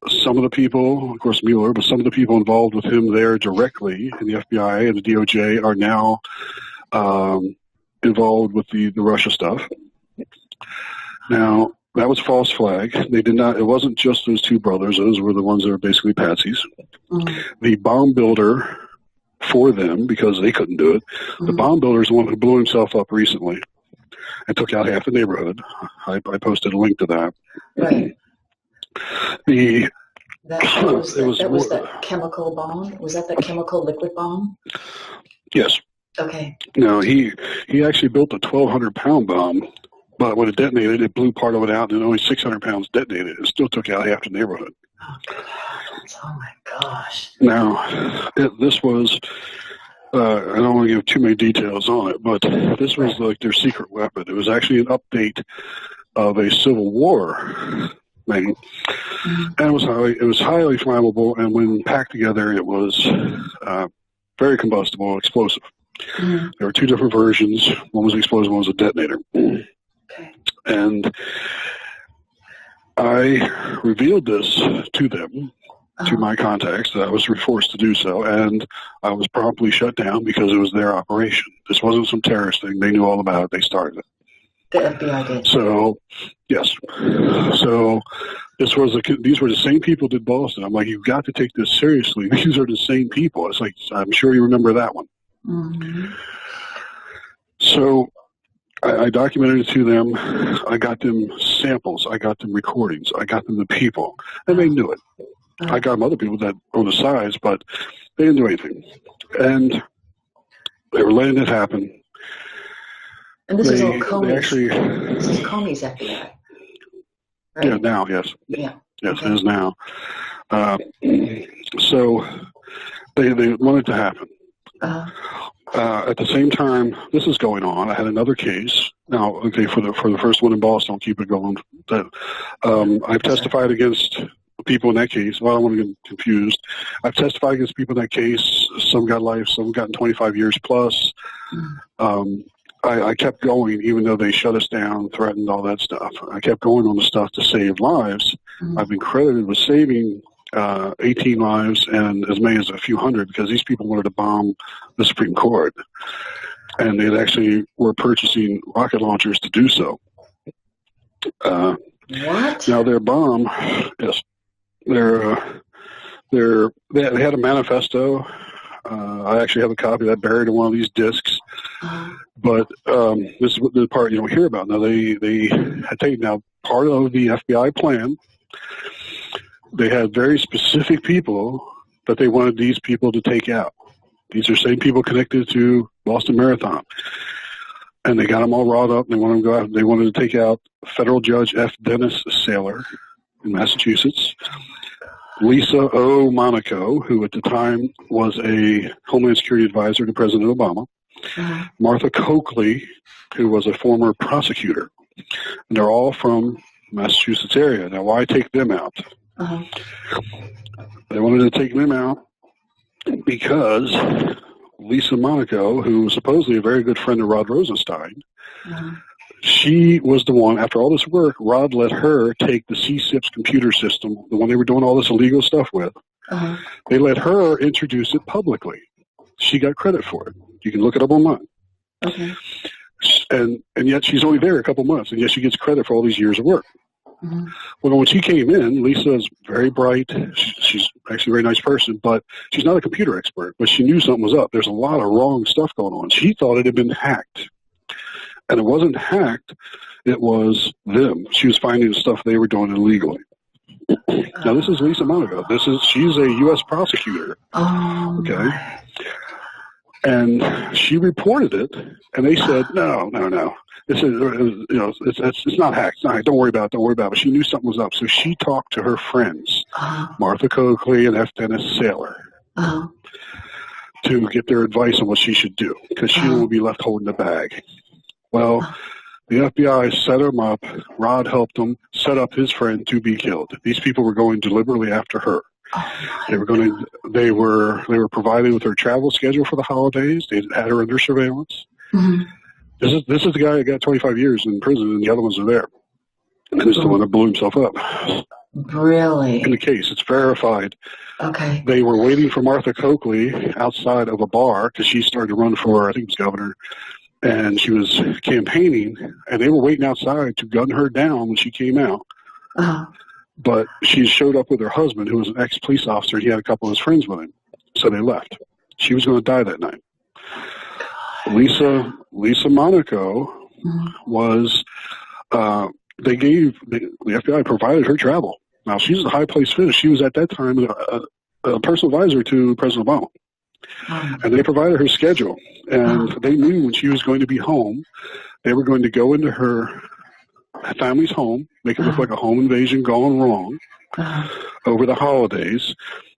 Some of the people, of course Mueller, but some of the people involved with him there directly in the FBI and the DOJ are now involved with the Russia stuff. Now, that was false flag. They did not, it wasn't just those two brothers. Those were the ones that were basically patsies. The bomb builder for them, because they couldn't do it, the bomb builder is the one who blew himself up recently and took out half the neighborhood. I posted a link to that. Right. The That was that chemical bomb? Was that chemical liquid bomb? Yes. Okay. No, he actually built a 1,200-pound bomb, but when it detonated, it blew part of it out, and only 600 pounds detonated. It still took out half the neighborhood. Oh my gosh. Now, this was, I don't want to give too many details on it, but this was like their secret weapon. It was actually an update of a Civil War thing, and it was highly flammable, and when packed together, it was very combustible, explosive. There were two different versions. One was explosive, one was a detonator. Okay. And I revealed this to them, to my contacts, that I was forced to do so, and I was promptly shut down because it was their operation. This wasn't some terrorist thing. They knew all about it. They started it. The FBI did. So, yes. So, these were the same people that did Boston. I'm like, you've got to take this seriously. These are the same people. It's like, I'm sure you remember that one. Mm-hmm. So, I documented it to them. I got them samples. I got them recordings. I got them the people. And they knew it. I got them other people that on the sides, but they didn't do anything. And they were letting it happen. And this is all Comey's. This is Comey's FBI. Right? Yeah, now, yes. Yeah. Yes, okay. It is now. So they want it to happen. At the same time, this is going on. I had another case. Now, okay, for the first one in Boston, I'll keep it going. I've testified against people in that case. Well, I don't want to get confused. I've testified against people in that case. Some got life, some gotten 25 years plus. I kept going, even though they shut us down, threatened, all that stuff. I kept going on the stuff to save lives. I've been credited with saving 18 lives and as many as a few hundred because these people wanted to bomb the Supreme Court. And they actually were purchasing rocket launchers to do so. What? Now, their bomb, yes, they had a manifesto. I actually have a copy of that buried in one of these discs. But this is the part you don't hear about. Now, they had taken out part of the FBI plan. They had very specific people that they wanted these people to take out. These are same people connected to Boston Marathon. And they got them all riled up. They wanted to go out. They wanted to take out federal judge F. Dennis Saylor in Massachusetts, Lisa O. Monaco, who at the time was a Homeland Security advisor to President Obama, Martha Coakley, who was a former prosecutor. And they're all from Massachusetts area. Now, why take them out? They wanted to take them out because Lisa Monaco, who was supposedly a very good friend of Rod Rosenstein, she was the one, after all this work, Rod let her take the CSIP's computer system, the one they were doing all this illegal stuff with. They let her introduce it publicly. She got credit for it. You can look it up online. Okay. And yet she's only there a couple months, and yet she gets credit for all these years of work. Well, when she came in, Lisa is very bright. She's actually a very nice person, but she's not a computer expert. But she knew something was up. There's a lot of wrong stuff going on. She thought it had been hacked. And it wasn't hacked. It was them. She was finding the stuff they were doing illegally. Now, this is Lisa Monaco. She's a U.S. prosecutor. Okay. And she reported it, and they said, no. It's not hacked. Don't worry about it. But she knew something was up. So she talked to her friends, Martha Coakley and F. Dennis Saylor, to get their advice on what she should do, because she would be left holding the bag. Well, the FBI set them up. Rod helped them set up his friend to be killed. These people were going deliberately after her. They were provided with her travel schedule for the holidays. They had her under surveillance. This is the guy that got 25 years in prison, and the other ones are there. And this is the one that blew himself up. Really? In the case, it's verified. Okay. They were waiting for Martha Coakley outside of a bar because she started to run for, I think it was governor, and she was campaigning, and they were waiting outside to gun her down when she came out. But she showed up with her husband, who was an ex-police officer. He had a couple of his friends with him. So they left. She was going to die that night. Lisa Monaco was, the FBI provided her travel. Now, she's a high-placed figure. She was at that time a personal advisor to President Obama. And they provided her schedule. And they knew when she was going to be home, they were going to go into her family's home, make it look like a home invasion gone wrong over the holidays.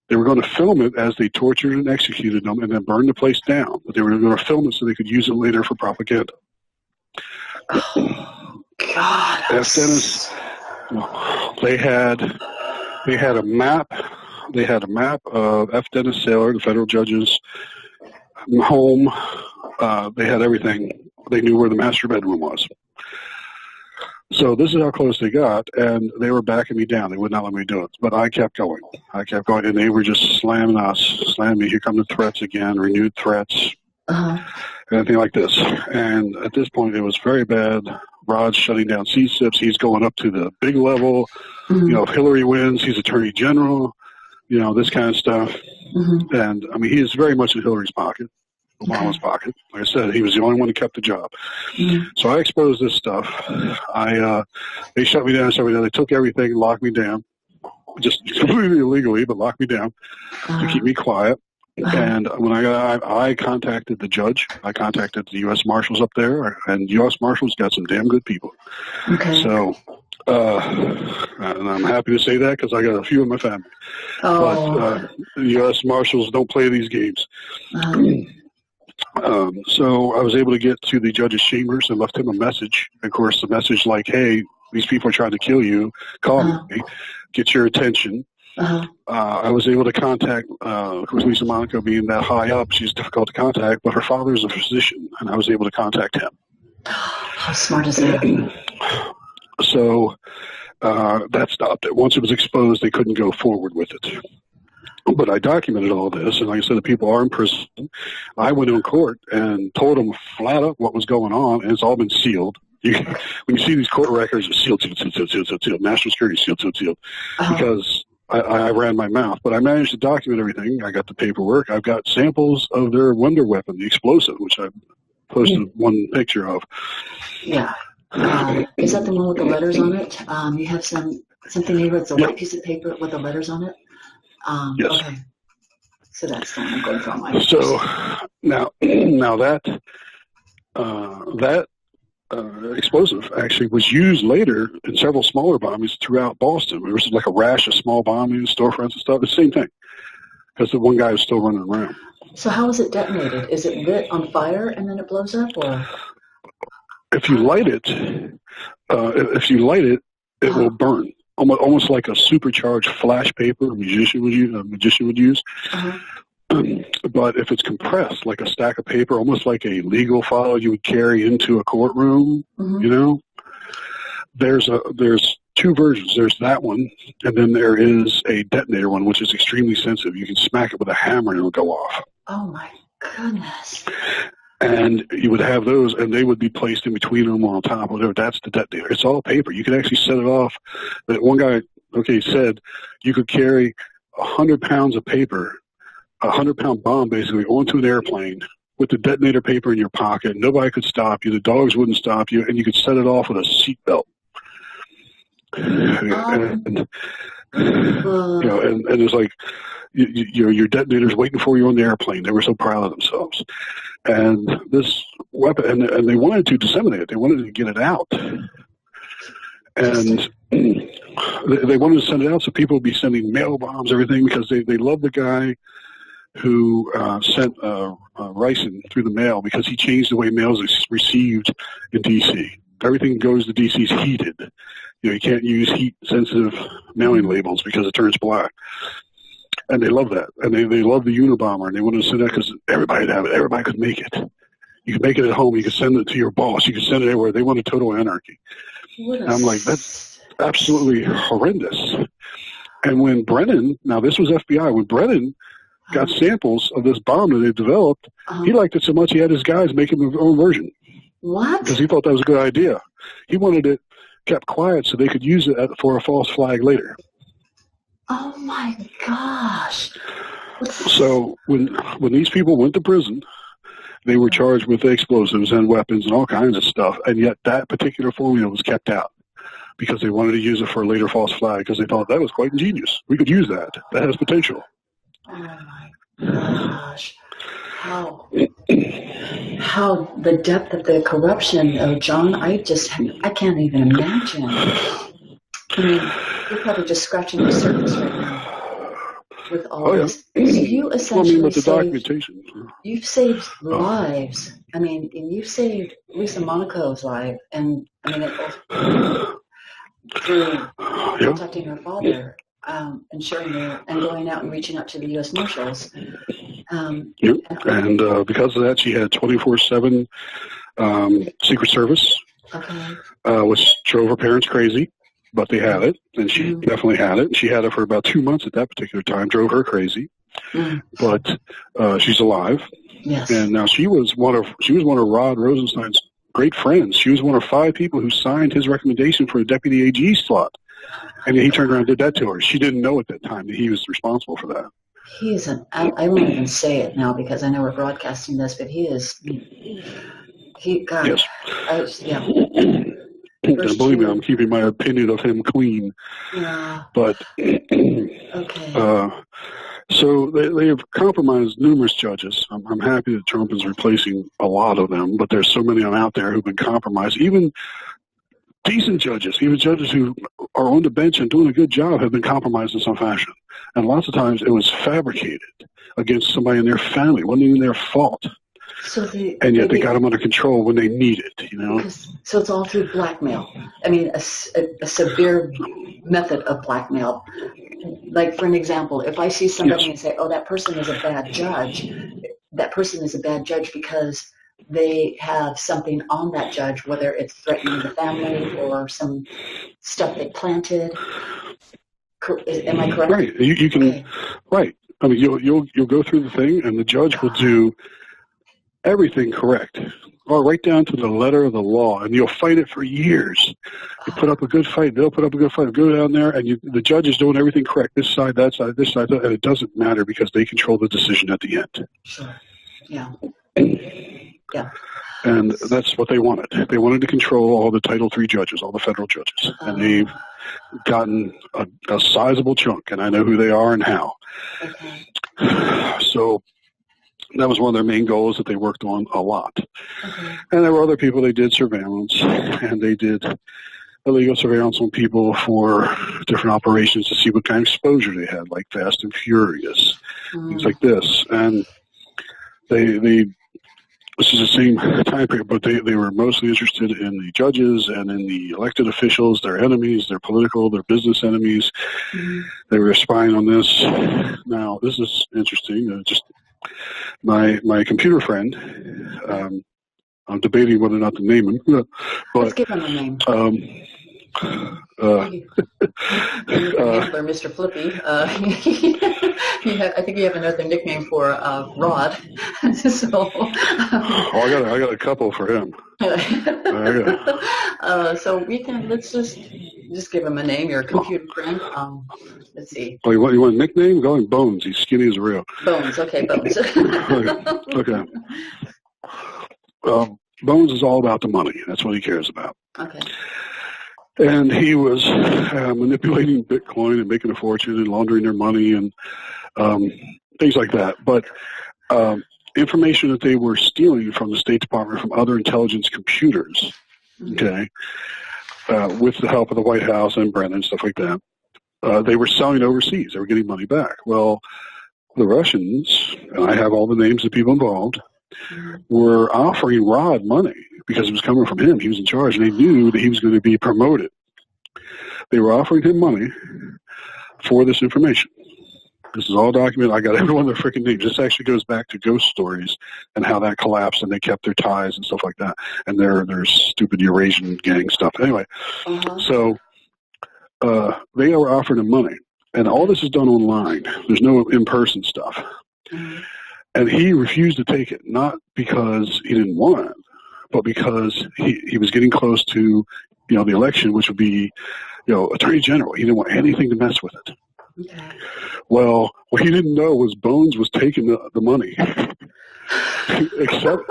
They were going to film it as they tortured and executed them and then burned the place down. But they were going to film it so they could use it later for propaganda. Oh, God. Dennis, they had a map. They had a map of F. Dennis Saylor, the federal judge's home. They had everything. They knew where the master bedroom was. So this is how close they got, and they were backing me down. They would not let me do it. But I kept going. And they were just slamming me. Here come the threats again, renewed threats, anything like this. And at this point, it was very bad. Rod's shutting down CSIPs. He's going up to the big level. If Hillary wins, he's attorney general. This kind of stuff. And, I mean, he is very much in Hillary's pocket, Obama's pocket. Like I said, he was the only one who kept the job. So I exposed this stuff. They shut me down. They took everything, locked me down, just completely illegally, but locked me down to keep me quiet. And when I contacted the judge. I contacted the U.S. Marshals up there, and U.S. Marshals got some damn good people. So, and I'm happy to say that because I got a few in my family. But the U.S. Marshals don't play these games. So I was able to get to the judge's chambers and left him a message. Of course, the message like, hey, these people are trying to kill you. Call me. Get your attention. I was able to contact, of course, Lisa Monaco being that high up, she's difficult to contact, but her father is a physician, and I was able to contact him. How smart is that? So that stopped it. Once it was exposed, they couldn't go forward with it. But I documented all this, and like I said, the people are in prison. I went in court and told them flat up what was going on, and it's all been sealed. When you see these court records, it's sealed, national security, sealed. Because I ran my mouth. But I managed to document everything. I got the paperwork. I've got samples of their wonder weapon, the explosive, which I posted one picture of. Yeah. Is that the one with the letters on it? You have something here with a white piece of paper with the letters on it? Yes. Okay. So that's the one I'm going from. So now that explosive actually was used later in several smaller bombings throughout Boston. There was like a rash of small bombings, storefronts and stuff. The same thing, because the one guy was still running around. So how is it detonated? Is it lit on fire and then it blows up, or? If you light it, it will burn. Almost like a supercharged flash paper a magician would use. But if it's compressed, like a stack of paper, almost like a legal file you would carry into a courtroom, there's two versions. There's that one, and then there is a detonator one, which is extremely sensitive. You can smack it with a hammer and it'll go off. Oh my goodness. And you would have those, and they would be placed in between them on top, whatever. That's the detonator. It's all paper. You could actually set it off. But one guy, said you could carry 100 pounds of paper, a 100-pound bomb basically, onto an airplane with the detonator paper in your pocket. Nobody could stop you. The dogs wouldn't stop you, and you could set it off with a seatbelt. And it's like your detonator's waiting for you on the airplane. They were so proud of themselves. And this weapon, and they wanted to disseminate it. They wanted to get it out. And they wanted to send it out so people would be sending mail bombs, everything, because they love the guy who sent ricin through the mail, because he changed the way mail is received in D.C. Everything goes to D.C. is heated. You can't use heat-sensitive mailing labels because it turns black. And they love that. And they love the Unabomber, and they wanted to send that because everybody would have it. Everybody could make it. You could make it at home. You could send it to your boss. You could send it everywhere. They wanted total anarchy. And I'm like, that's absolutely horrendous. And when Brennan, now this was FBI, when Brennan got samples of this bomb that they developed, he liked it so much he had his guys make him his own version. What? Because he thought that was a good idea. He wanted it kept quiet so they could use it for a false flag later. Oh my gosh. So when these people went to prison, they were charged with explosives and weapons and all kinds of stuff, and yet that particular formula was kept out. because they wanted to use it for a later false flag because they thought that was quite ingenious. We could use that. That has potential. Oh my gosh. How the depth of the corruption, oh John, I can't even imagine. I mean, you're probably just scratching the surface right now with all this. So you essentially with the documentation. You've saved lives. I mean, and you've saved Lisa Monaco's life, and I mean, through contacting her father. And sharing her and going out and reaching out to the U.S. Marshals. And because of that, she had 24/7 Secret Service, which drove her parents crazy, but they had it, and she definitely had it. She had it for about 2 months at that particular time, drove her crazy, but she's alive. Yes. And now she was one of Rod Rosenstein's great friends. She was one of 5 people who signed his recommendation for a deputy AG slot. And he turned around and did that to her. She didn't know at that time that he was responsible for that. He is I won't even say it now because I know we're broadcasting this, but yes. And believe me, I'm keeping my opinion of him clean. Yeah. But, so they have compromised numerous judges. I'm happy that Trump is replacing a lot of them, but there's so many of them out there who've been compromised. Even decent judges, even judges who are on the bench and doing a good job have been compromised in some fashion. And lots of times it was fabricated against somebody in their family. It wasn't even their fault. And yet they got them under control when they need it, you know? So it's all through blackmail. I mean, a severe method of blackmail. Like, for an example, if I see somebody and say, oh, that person is a bad judge, that person is a bad judge because they have something on that judge, whether it's threatening the family or some stuff they planted. Am I correct? Right. You can. Right. I mean, you'll go through the thing, and the judge will do everything correct, or right down to the letter of the law, and you'll fight it for years. You put up a good fight, they'll put up a good fight. Go down there, and the judge is doing everything correct. This side, that side, this side, and it doesn't matter because they control the decision at the end. Sure. Yeah. Yeah. And that's what they wanted. They wanted to control all the Title III judges, all the federal judges. And they've gotten a sizable chunk, and I know who they are and how. Okay. So that was one of their main goals that they worked on a lot. Okay. And there were other people they did surveillance, and they did illegal surveillance on people for different operations to see what kind of exposure they had, like Fast and Furious, things like this. And this is the same time period, but they were mostly interested in the judges and in the elected officials, their enemies, their political, their business enemies. They were spying on this. Now, this is interesting. Just my computer friend, I'm debating whether or not to name him. But, let's give him a name. Mr. Flippy. I think you have another nickname for Rod. So, I got a couple for him. So let's just give him a name. Your computer friend. Let's see. Oh, you want a nickname? Go in Bones. He's skinny as a rail. Bones. Okay, Bones. Okay. Bones is all about the money. That's what he cares about. Okay. And he was manipulating Bitcoin and making a fortune and laundering their money and things like that. But information that they were stealing from the State Department, from other intelligence computers, okay, with the help of the White House and Brennan and stuff like that, they were selling overseas. They were getting money back. Well, the Russians, and I have all the names of people involved, were offering Rod money because it was coming from him. He was in charge, and they knew that he was going to be promoted. They were offering him money for this information. This is all documented. I got every one of their freaking names. This actually goes back to ghost stories and how that collapsed, and they kept their ties and stuff like that, and their stupid Eurasian gang stuff. Anyway, so they were offering him money, and all this is done online. There's no in-person stuff. And he refused to take it, not because he didn't want it, but because he was getting close to, the election, which would be, Attorney General. He didn't want anything to mess with it. Okay. Well, what he didn't know was Bones was taking the money. Except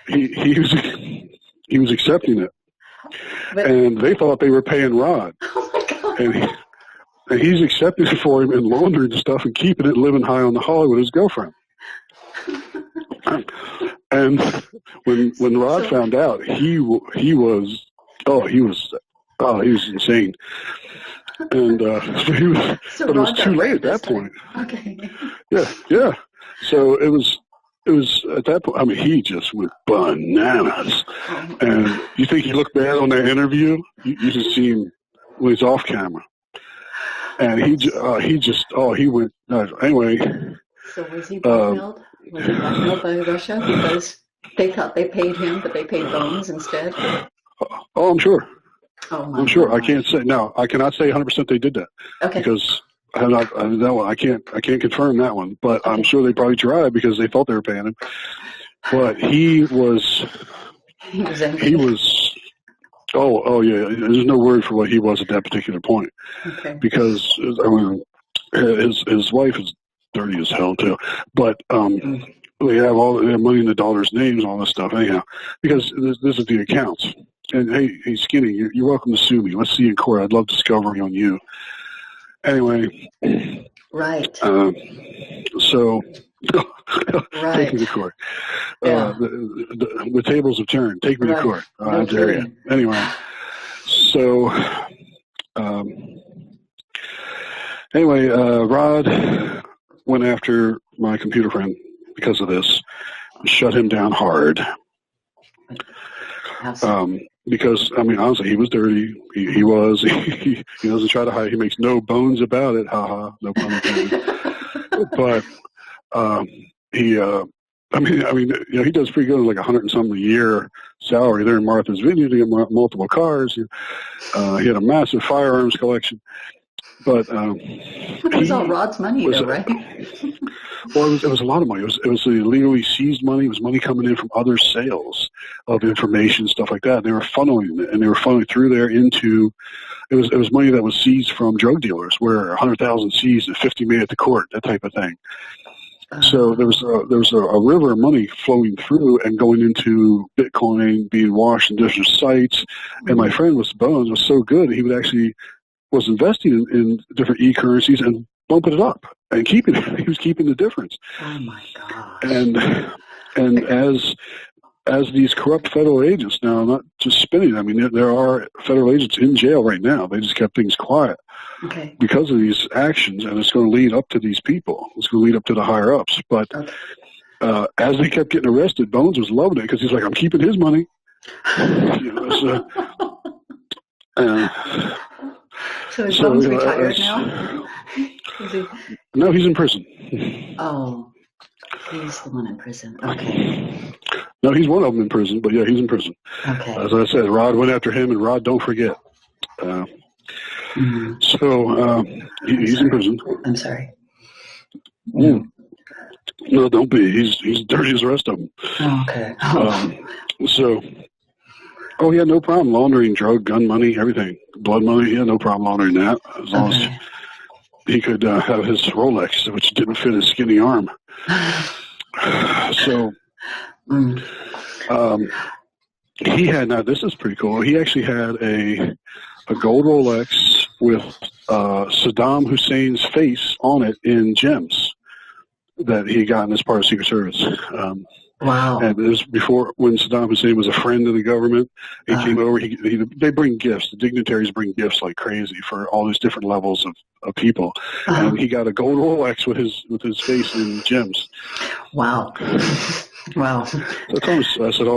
he was accepting it. and they thought they were paying Rod. Oh my God. And he's accepting it for him and laundering the stuff and keeping it, living high on the hog with his girlfriend. And when Rod found out, he was insane. And So but it was Rod too got late raped at that this time. point. Okay. Yeah. So it was at that point. I mean, he just went bananas. And you think he looked bad on that interview? You just see him when he's off camera. And he went anyway. So was he blackmailed? Was he blackmailed by Russia because they thought they paid him, but they paid Bones instead? Oh, I'm sure. Oh my I'm sure. gosh. I can't say now. I cannot say 100% they did that. Okay. Because that one I can't confirm that one. But Okay. I'm sure they probably tried because they thought they were paying him. But he was. angry. He was. Oh yeah. There's no word for what he was at that particular point. Okay. Because I mean, his wife is dirty as hell too. But they have all their money in the daughter's names and all this stuff anyhow. Because this is the accounts. And hey, Skinny, you're welcome to sue me. Let's see you in court. I'd love discovery on you. Anyway. Right. So. Right. Take me to court. Yeah. The tables have turned. Take me to court. No I dare you. kidding. Anyway. So. Anyway, Rod went after my computer friend because of this. Shut him down hard. Because, I mean, honestly, he was dirty. He was. He doesn't try to hide. He makes no bones about it. Ha ha. No pun intended. But he he does pretty good, like $100 and something a year salary there in Martha's Vineyard. He had multiple cars. He had a massive firearms collection. But it was all Rod's money, though, right? Well, it was a lot of money. It was illegally seized money. It was money coming in from other sales of information, stuff like that. They were funneling it, and they were funneling through there into. It was money that was seized from drug dealers, where 100,000 seized and 50 made it to court, that type of thing. So there was a river of money flowing through and going into Bitcoin, being washed in different sites. And my friend with Bones was so good, he would actually was investing in different e-currencies and bumping it up and keeping it. He was keeping the difference. Oh my gosh. And as these corrupt federal agents now, not just spinning. I mean, there are federal agents in jail right now. They just kept things quiet because of these actions, and it's going to lead up to these people. It's going to lead up to the higher ups. But as they kept getting arrested, Bones was loving it because he's like, "I'm keeping his money." So is Bones retired now? No, he's in prison. Oh, he's the one in prison. Okay. No, he's one of them in prison, but yeah, he's in prison. Okay. As I said, Rod went after him, and Rod, don't forget. So he's in prison. I'm sorry. No, don't be. He's dirty as the rest of them. Oh, okay. Oh, yeah, no problem laundering drug, gun money, everything. Blood money, yeah, no problem laundering that. As long as he could have his Rolex, which didn't fit his skinny arm. So, he had, now this is pretty cool, he actually had a gold Rolex with Saddam Hussein's face on it in gems that he got as part of Secret Service. Wow. And it was before, when Saddam Hussein was a friend of the government. He came over. They bring gifts. The dignitaries bring gifts like crazy for all these different levels of people. And he got a gold Rolex with his face in gems. Wow. Wow. Sometimes I said,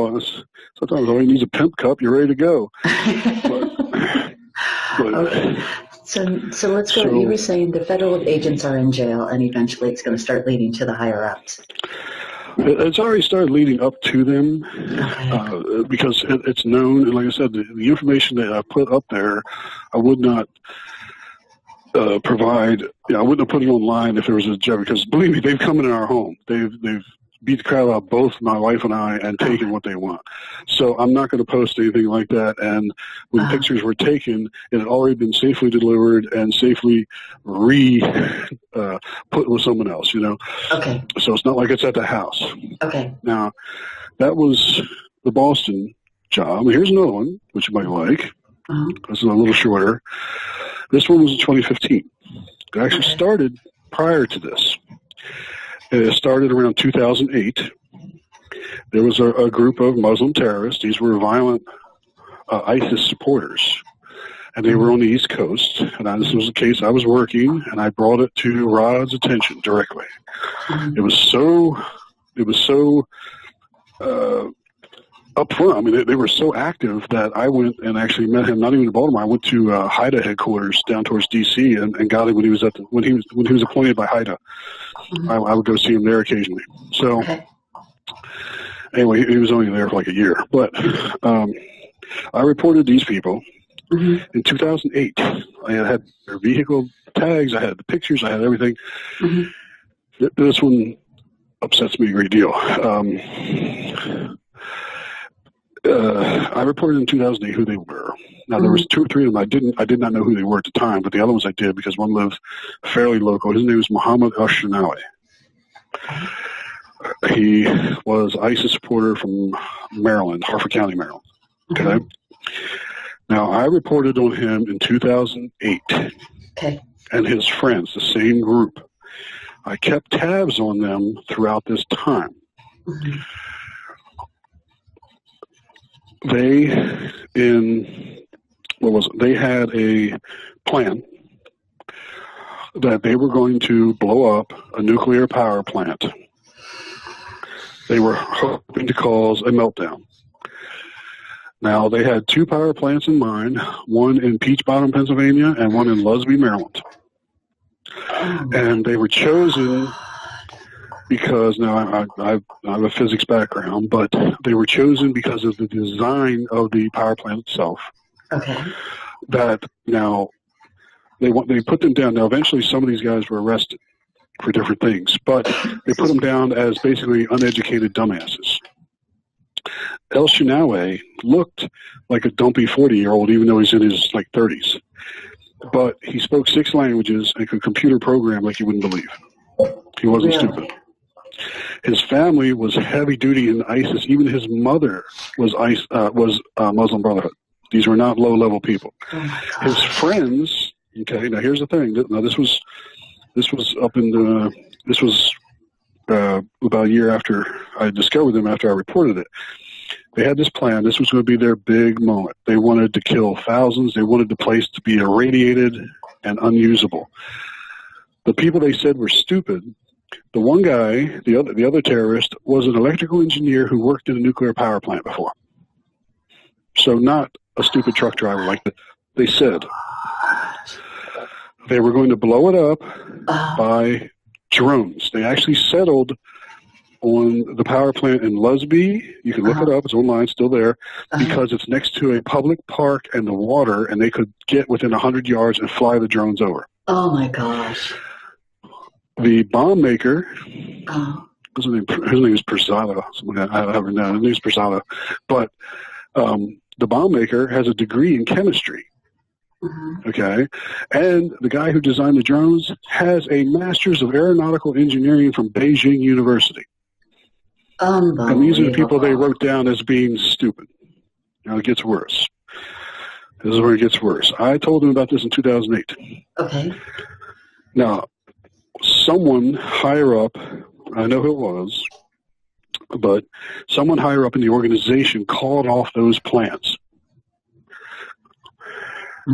sometimes all he needs is a pimp cup. You're ready to go. Okay. So let's go. You were saying the federal agents are in jail, and eventually it's going to start leading to the higher ups. It's already started leading up to them because it's known. And like I said, the information that I put up there, I would not provide. I wouldn't have put it online if there was a job. Because believe me, they've come in our home. They've beat the crap out of both my wife and I and taken what they want. So I'm not going to post anything like that. And when pictures were taken, it had already been safely delivered and safely put with someone else, Okay. So it's not like it's at the house. Okay. Now, that was the Boston job. Here's another one, which you might like. This is a little shorter. This one was in 2015. It actually started prior to this. It started around 2008. There was a group of Muslim terrorists. These were violent ISIS supporters, and they were on the East Coast. And this was a case I was working, and I brought it to Rod's attention directly. It was so upfront. I mean, they were so active that I went and actually met him. Not even in Baltimore. I went to Haida headquarters down towards D.C. and got him when he was when he was appointed by Haida. I would go see him there occasionally. So anyway, he was only there for like a year. But I reported these people in 2008. I had their vehicle tags. I had the pictures. I had everything. This one upsets me a great deal. I reported in 2008 who they were. Now there was 2 or 3 of them I did not know who they were at the time, but the other ones I did because one lived fairly local. His name was Muhammad al-Shinawi. He was ISIS supporter from Maryland, Harford County, Maryland. Okay. Now I reported on him in 2008. Okay. And his friends, the same group. I kept tabs on them throughout this time. They had a plan that they were going to blow up a nuclear power plant. They were hoping to cause a meltdown. Now, they had 2 power plants in mind, one in Peach Bottom, Pennsylvania, and one in Lusby, Maryland. And they were chosen because, now I have a physics background, but they were chosen because of the design of the power plant itself. Okay. That now, they put them down. Now, eventually some of these guys were arrested for different things, but they put them down as basically uneducated dumbasses. El-Shinawi looked like a dumpy 40-year-old, even though he's in his, 30s. But he spoke 6 languages and could computer program like you wouldn't believe. He wasn't stupid. His family was heavy-duty in ISIS. Even his mother was Muslim Brotherhood. These were not low-level people. His friends, okay, now here's the thing. Now this was about a year after I discovered them, after I reported it. They had this plan. This was going to be their big moment. They wanted to kill thousands. They wanted the place to be irradiated and unusable. The people they said were stupid. The one guy, the other terrorist, was an electrical engineer who worked in a nuclear power plant before. So not a stupid truck driver like they said. They were going to blow it up by drones. They actually settled on the power plant in Lusby. You can look it up. It's online, still there, because it's next to a public park and the water, and they could get within 100 yards and fly the drones over. Oh, my gosh. The bomb maker, his name is Persada. I haven't known. His name is Persada. But the bomb maker has a degree in chemistry. Okay, and the guy who designed the drones has a master's of aeronautical engineering from Beijing University. And these are the people they wrote down as being stupid. Now it gets worse. This is where it gets worse. I told them about this in 2008. Okay. Now, someone higher up, I know who it was, but someone higher up in the organization called off those plans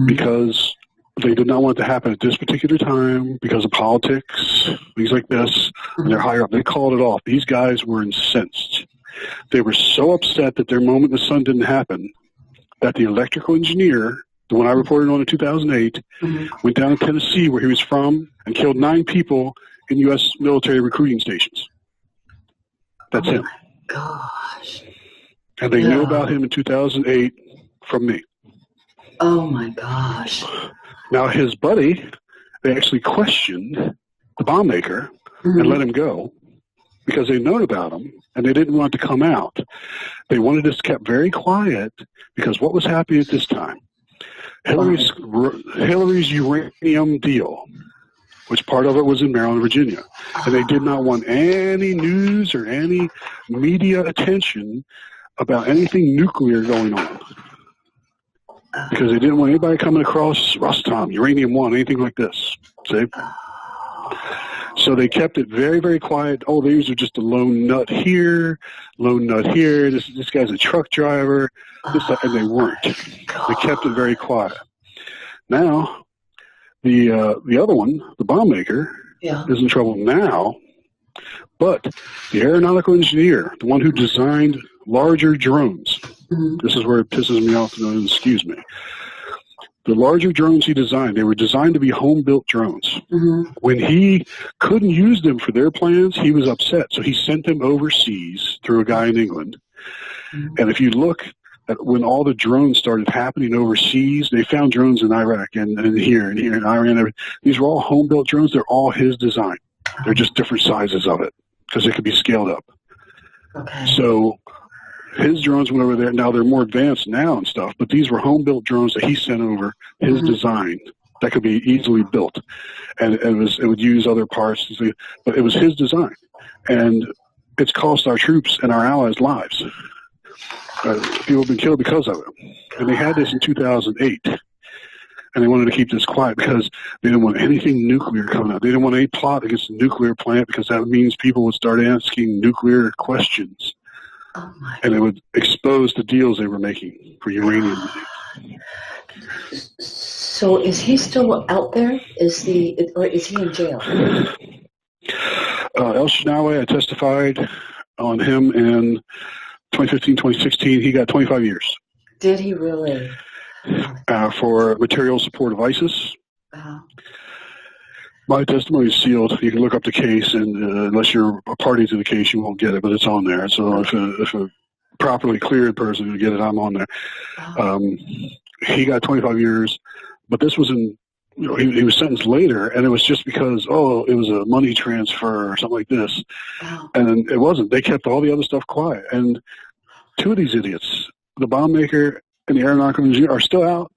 because they did not want it to happen at this particular time because of politics, things like this, and they're higher up. They called it off. These guys were incensed. They were so upset that their moment in the sun didn't happen that the electrical engineer, the one I reported on in 2008, went down to Tennessee, where he was from, and killed 9 people in U.S. military recruiting stations. That's him. Gosh. And they knew about him in 2008 from me. Oh, my gosh. Now, his buddy, they actually questioned the bomb maker and let him go because they'd known about him, and they didn't want it to come out. They wanted this kept very quiet because what was happening at this time? Hillary's uranium deal, which part of it was in Maryland, Virginia. And they did not want any news or any media attention about anything nuclear going on. because they didn't want anybody coming across Rostom, uranium-1, anything like this. See? So they kept it very, very quiet. Oh, these are just a lone nut here, lone nut here. This guy's a truck driver. And they weren't. They kept it very quiet. Now, the other one, the bomb maker, is in trouble now. But the aeronautical engineer, the one who designed larger drones, this is where it pisses me off. Excuse me. The larger drones he designed, they were designed to be home-built drones. When he couldn't use them for their plans, he was upset. So he sent them overseas through a guy in England. And if you look at when all the drones started happening overseas, they found drones in Iraq and here in Iran. These were all home-built drones. They're all his design. They're just different sizes of it because it could be scaled up. Okay. So his drones went over there. Now they're more advanced now and stuff, but these were home-built drones that he sent over, his design, that could be easily built, and it would use other parts. But it was his design, and it's cost our troops and our allies lives. People have been killed because of it, and they had this in 2008. And they wanted to keep this quiet because they didn't want anything nuclear coming out. They didn't want any plot against the nuclear plant because that means people would start asking nuclear questions. And it would expose the deals they were making for uranium. So is he still out there? Or is he in jail? El Shinawi, I testified on him in 2015, 2016. He got 25 years. Did he really? For material support of ISIS. My testimony is sealed. You can look up the case, and unless you're a party to the case, you won't get it, but it's on there. So if a properly cleared person will get it, I'm on there. He got 25 years, but this was he was sentenced later, and it was just because, it was a money transfer or something like this. And it wasn't. They kept all the other stuff quiet. And two of these idiots, the bomb maker and the aeronautical engineer, are still out.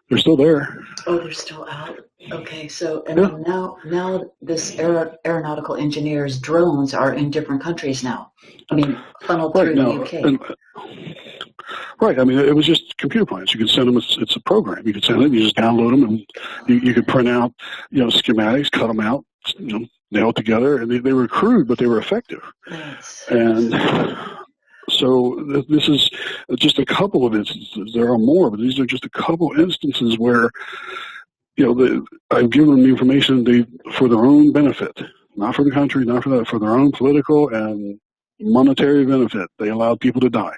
They're still there. Oh, they're still out. Okay, so now this aeronautical engineer's drones are in different countries now. I mean, funneled through the UK. Right. I mean, it was just computer plans. You could send them. It's a program. You could send it. You just download them, and you could print out, schematics, cut them out, nail it together, and they were crude, but they were effective. And so this is just a couple of instances. There are more, but these are just a couple instances where, I've given them the information for their own benefit, not for the country, not for that, for their own political and monetary benefit. They allowed people to die.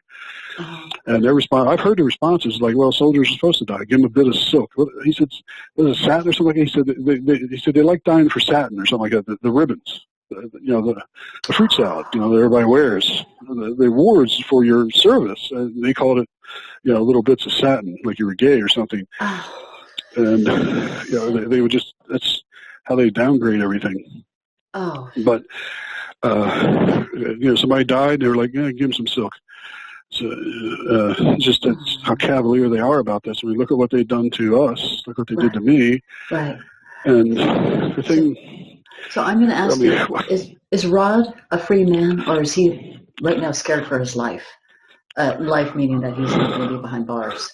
And their response, I've heard the responses like, well, soldiers are supposed to die. Give them a bit of silk. He said, was it satin or something like that? He said they like dying for satin or something like that, the ribbons. The fruit salad, that everybody wears. The awards for your service, and they called it, little bits of satin, like you were gay or something. And, they would just, that's how they downgrade everything. But, somebody died, they were like, give them some silk. So, just that's how cavalier they are about this. I mean, look at what they've done to us. Look what they did to me. Right. And the thing... So I'm going to ask you, is Rod a free man, or is he right now scared for his life? Life meaning that he's not going to be behind bars.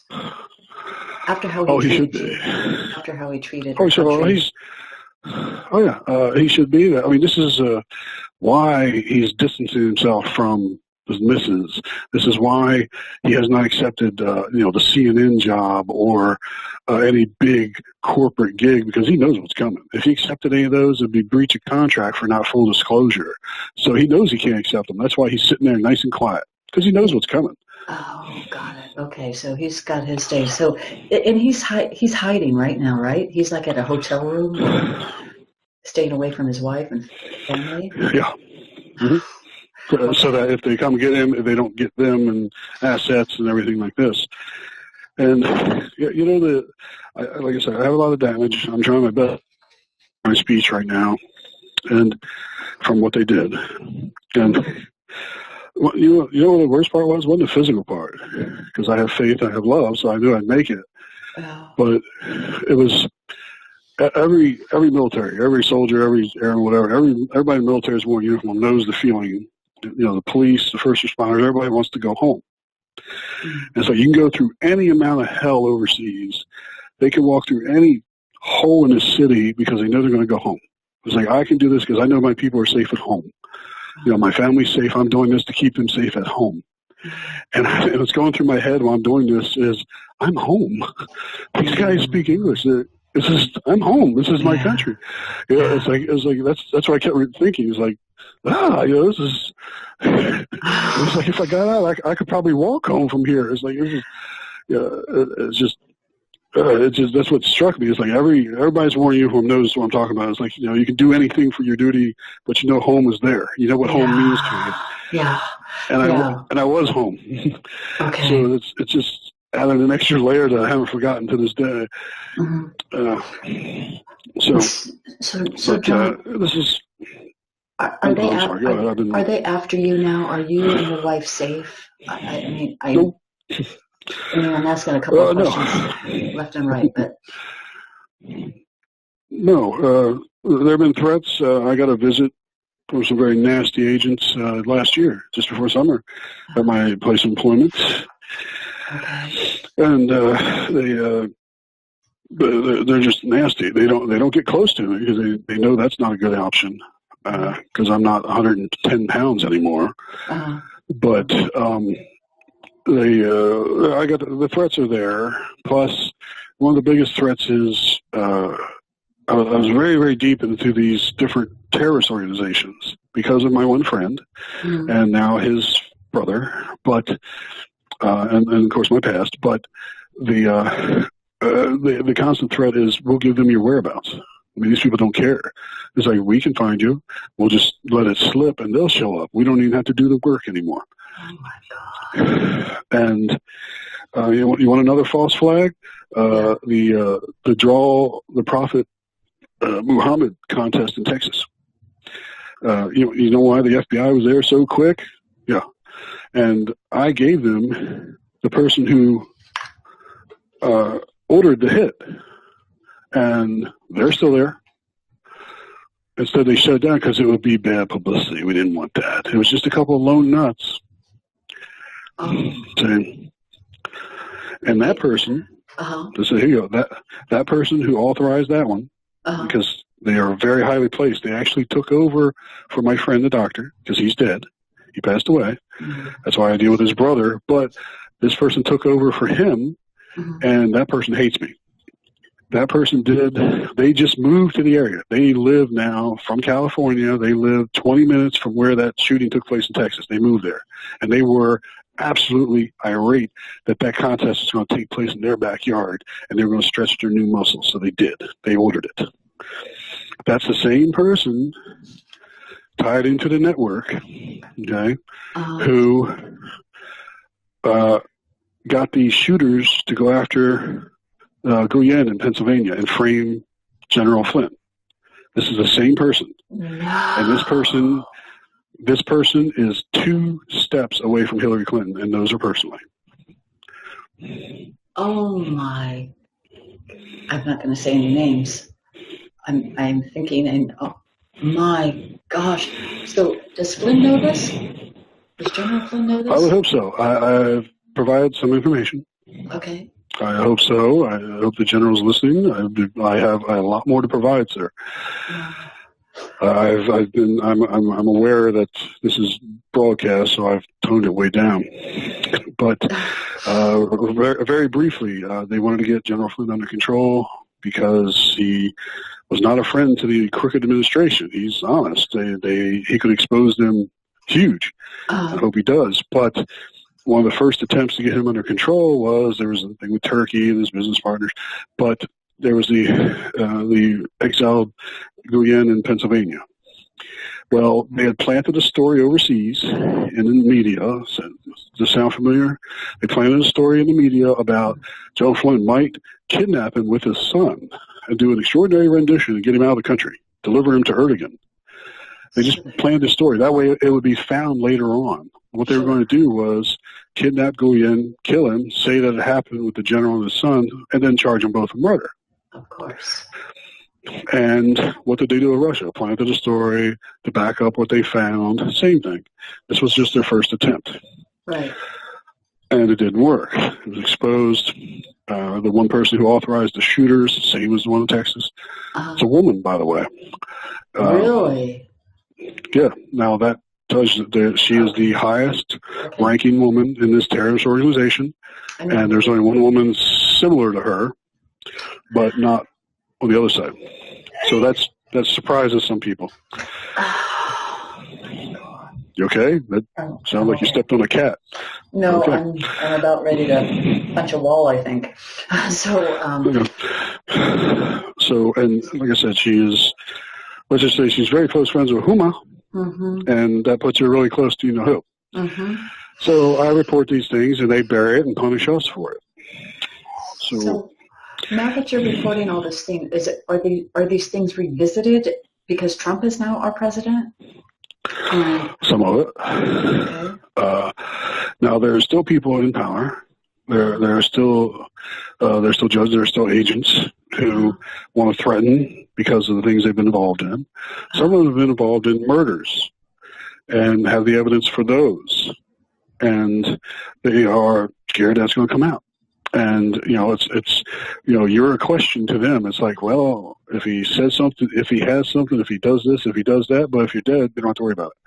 After how he should be. After how he treated. He should be that. I mean, this is why he's distancing himself from his misses. This is why he has not accepted, the CNN job or any big corporate gig, because he knows what's coming. If he accepted any of those, it'd be breach of contract for not full disclosure. So he knows he can't accept them. That's why he's sitting there nice and quiet, because he knows what's coming. Oh, got it. Okay, so he's got his day. So, and he's hiding right now, right? He's like at a hotel room, staying away from his wife and family. Yeah. Mm-hmm. So that if they come get him, they don't get them and assets and everything like this. And like I said, I have a lot of damage. I'm trying my best in my speech right now, and from what they did. And you know what the worst part was? It wasn't the physical part, because I have faith, I have love, so I knew I'd make it. Oh. But it was every military, every soldier, every airman, whatever. Everybody in the military is wearing uniform knows the feeling. The police, the first responders, everybody wants to go home. And so you can go through any amount of hell overseas. They can walk through any hole in the city because they know they're going to go home. It's like, I can do this because I know my people are safe at home. You know, my family's safe. I'm doing this to keep them safe at home. And what's going through my head while I'm doing this is, I'm home. These guys speak English. I'm home. This is my country. You know, it's like that's what I kept thinking. It's like, you know, this is. It's like if I got out, I could probably walk home from here. It's like it's just that's what struck me. It's like everybody's wearing uniform knows what I'm talking about. It's like, you know, you can do anything for your duty, but you know home is there. You know what home means to you. Yeah. And I was home. Okay. So it's just added an extra layer that I haven't forgotten to this day. So John, this is. Are they after you now? Are you and your wife safe? Nope. I'm asking a couple of questions left and right, but no. There have been threats. I got a visit from some very nasty agents last year, just before summer, at my place of employment. Okay. And they're just nasty. They don't get close to me because they know that's not a good option. Because I'm not 110 pounds anymore. But I got the threats are there. Plus, one of the biggest threats is I was very, very deep into these different terrorist organizations because of my one friend and now his brother. But and of course my past. But the constant threat is, we'll give them your whereabouts. I mean, these people don't care. It's like, we can find you. We'll just let it slip, and they'll show up. We don't even have to do the work anymore. Oh my God! And you want another false flag? The Prophet Muhammad contest in Texas. You know why the FBI was there so quick? Yeah, and I gave them the person who ordered the hit. And they're still there. Instead, they shut it down because it would be bad publicity. We didn't want that. It was just a couple of lone nuts. And that person, so here you go, that person who authorized that one, because they are very highly placed, they actually took over for my friend, the doctor, because he's dead. He passed away. That's why I deal with his brother. But this person took over for him, and that person hates me. That person they just moved to the area. They live now from California. They live 20 minutes from where that shooting took place in Texas. They moved there. And they were absolutely irate that contest was going to take place in their backyard, and they were going to stretch their new muscles. So they did. They ordered it. That's the same person tied into the network, okay, who got these shooters to go after Guyen in Pennsylvania and frame General Flynn. This is the same person. And this person is 2 steps away from Hillary Clinton, and knows her personally. Oh my! I'm not going to say any names. I'm thinking, and oh my gosh! So does Flynn know this? Does General Flynn know this? I would hope so. I've provided some information. Okay. I hope so. I hope the general's listening. I have a lot more to provide, sir. I'm aware that this is broadcast, so I've toned it way down. But very briefly, they wanted to get General Flynn under control because he was not a friend to the crooked administration. He's honest. He could expose them huge. I hope he does. But one of the first attempts to get him under control was, there was a thing with Turkey and his business partners, but there was the exiled Guyen in Pennsylvania. Well, they had planted a story overseas in the media. Does this sound familiar? They planted a story in the media about Joe Flynn might kidnap him with his son and do an extraordinary rendition and get him out of the country, deliver him to Erdogan. They just planned a story. That way it would be found later on. What they were going to do was kidnap Guyen, kill him, say that it happened with the general and his son, and then charge them both with murder. Of course. And what did they do with Russia? Planted a story to back up what they found. Same thing. This was just their first attempt. Right. and it didn't work. It was exposed. The one person who authorized the shooters, say he was the one in Texas. It's a woman, by the way. Really? Yeah. Now that tells you that she is the highest ranking woman in this terrorist organization, and there's only one woman similar to her, but not on the other side. So that surprises some people. You okay? That sounds like you stepped on a cat. No, okay. I'm about ready to punch a wall, I think. So, and like I said, she is, let's just say she's very close friends with Huma, and that puts her really close to you-know-who. So I report these things, and they bury it and punish us for it. So now that you're reporting all this thing, are these things revisited because Trump is now our president? Some of it. Okay. Now there are still people in power. There are still judges. There are still agents who want to threaten because of the things they've been involved in. Some of them have been involved in murders and have the evidence for those, and they are scared that's going to come out. And it's you're a question to them. It's like, well, if he says something, if he has something, if he does this, if he does that, but if you're dead, they don't have to worry about it.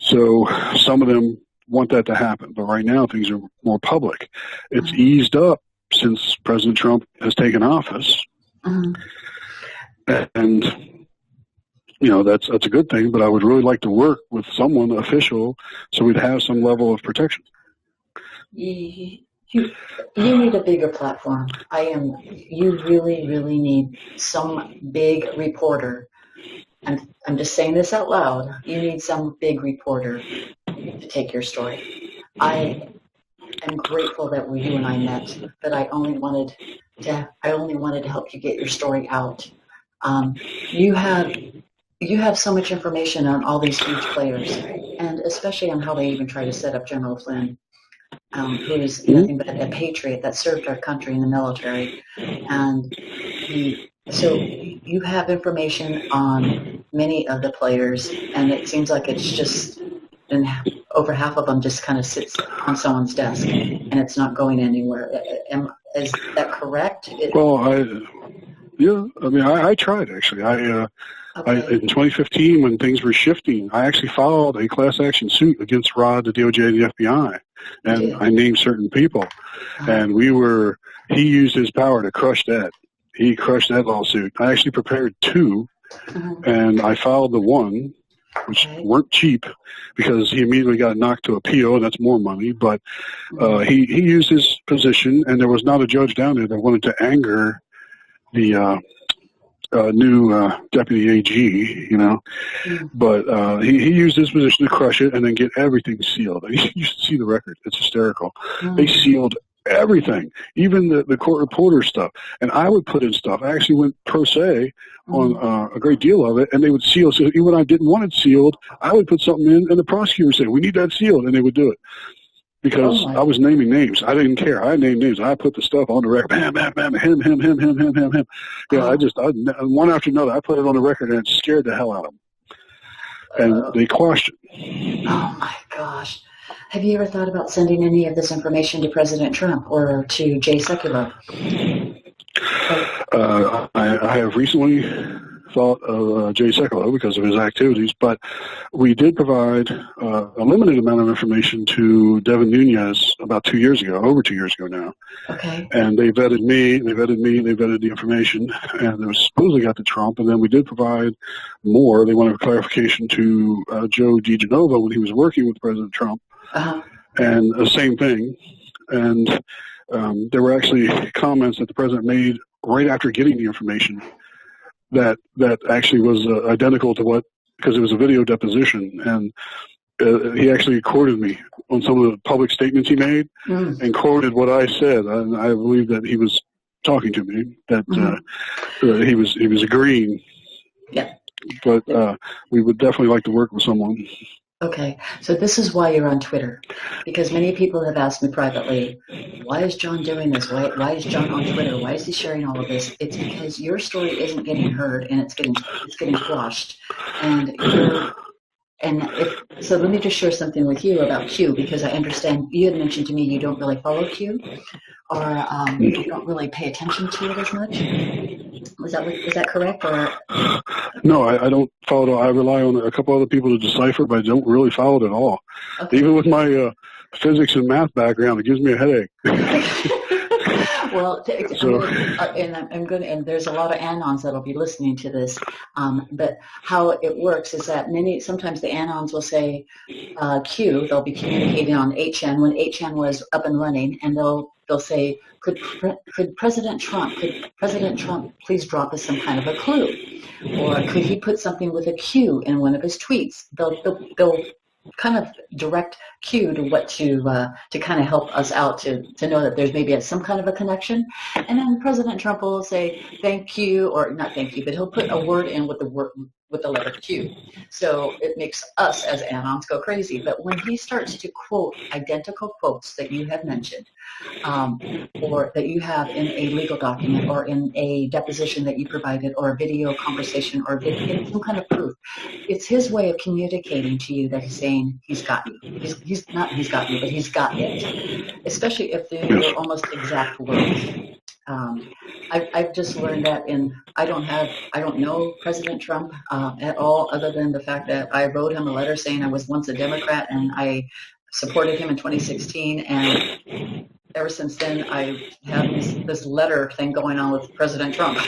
So some of them want that to happen, but right now things are more public. It's eased up since President Trump has taken office, and that's a good thing. But I would really like to work with someone official so we'd have some level of protection. You need a bigger platform. You really, really need some big reporter. And I'm just saying this out loud. You need some big reporter to take your story. I am grateful that you and I met, but I only wanted to help you get your story out. You have so much information on all these huge players, and especially on how they even try to set up General Flynn. Who is nothing but a patriot that served our country in the military. And so you have information on many of the players, and it seems like it's just, and over half of them just kind of sits on someone's desk, and it's not going anywhere. Is that correct? Well, I tried, actually. In 2015, when things were shifting, I actually filed a class action suit against Rod, the DOJ, and the FBI. And I named certain people. And he used his power to crush that. He crushed that lawsuit. I actually prepared two, and I filed the one, which weren't cheap because he immediately got knocked to appeal, and that's more money. But he used his position, and there was not a judge down there that wanted to anger the new deputy AG, but he used his position to crush it and then get everything sealed. You should see the record. It's hysterical. They sealed everything, even the court reporter stuff. And I would put in stuff. I actually went pro se on a great deal of it, and they would seal. So even when I didn't want it sealed, I would put something in, and the prosecutor would say, "We need that sealed," and they would do it. Because I was naming names. I didn't care. I named names. I put the stuff on the record. Bam, bam, bam, him. Yeah, I one after another, I put it on the record, and it scared the hell out of them. And they quashed it. Oh, my gosh. Have you ever thought about sending any of this information to President Trump or to Jay Sekulow? I have recently thought of Jay Sekulow because of his activities, but we did provide a limited amount of information to Devin Nunes about 2 years ago, over 2 years ago now. Okay. And they vetted me, they vetted the information, and it was supposedly got to Trump, and then we did provide more. They wanted clarification to Joe DiGenova when he was working with President Trump, and the same thing. And there were actually comments that the president made right after getting the information that actually was identical to what, because it was a video deposition, and he actually quoted me on some of the public statements he made and quoted what I said, and I believe that he was talking to me, that he was agreeing. Yeah. But we would definitely like to work with someone. Okay, so this is why you're on Twitter, because many people have asked me privately, why is John doing this? Why is John on Twitter? Why is he sharing all of this? It's because your story isn't getting heard, and it's getting quashed, and So let me just share something with you about Q, because I understand you had mentioned to me you don't really follow Q, or you don't really pay attention to it as much. Was that correct? Or No, I don't follow it. I rely on a couple other people to decipher, but I don't really follow it at all. okay. Even with my physics and math background, it gives me a headache. Well, and there's a lot of anons that'll be listening to this. But how it works is that sometimes the anons will say Q. They'll be communicating on HN when HN was up and running, and they'll say, could President Trump please drop us some kind of a clue, or could he put something with a Q in one of his tweets? They'll kind of direct Q to what to kind of help us out to know that there's maybe some kind of a connection. And then President Trump will say thank you, or not thank you, but he'll put a word in with the letter Q. So it makes us as anons go crazy. But when he starts to quote identical quotes that you have mentioned, or that you have in a legal document, or in a deposition that you provided, or a video conversation, or some kind of proof, it's his way of communicating to you that he's saying he's got you. He's got you, but he's got it. Especially if they're almost exact words. I've just learned that I don't know President Trump at all, other than the fact that I wrote him a letter saying I was once a Democrat and I supported him in 2016, and ever since then I have this letter thing going on with President Trump.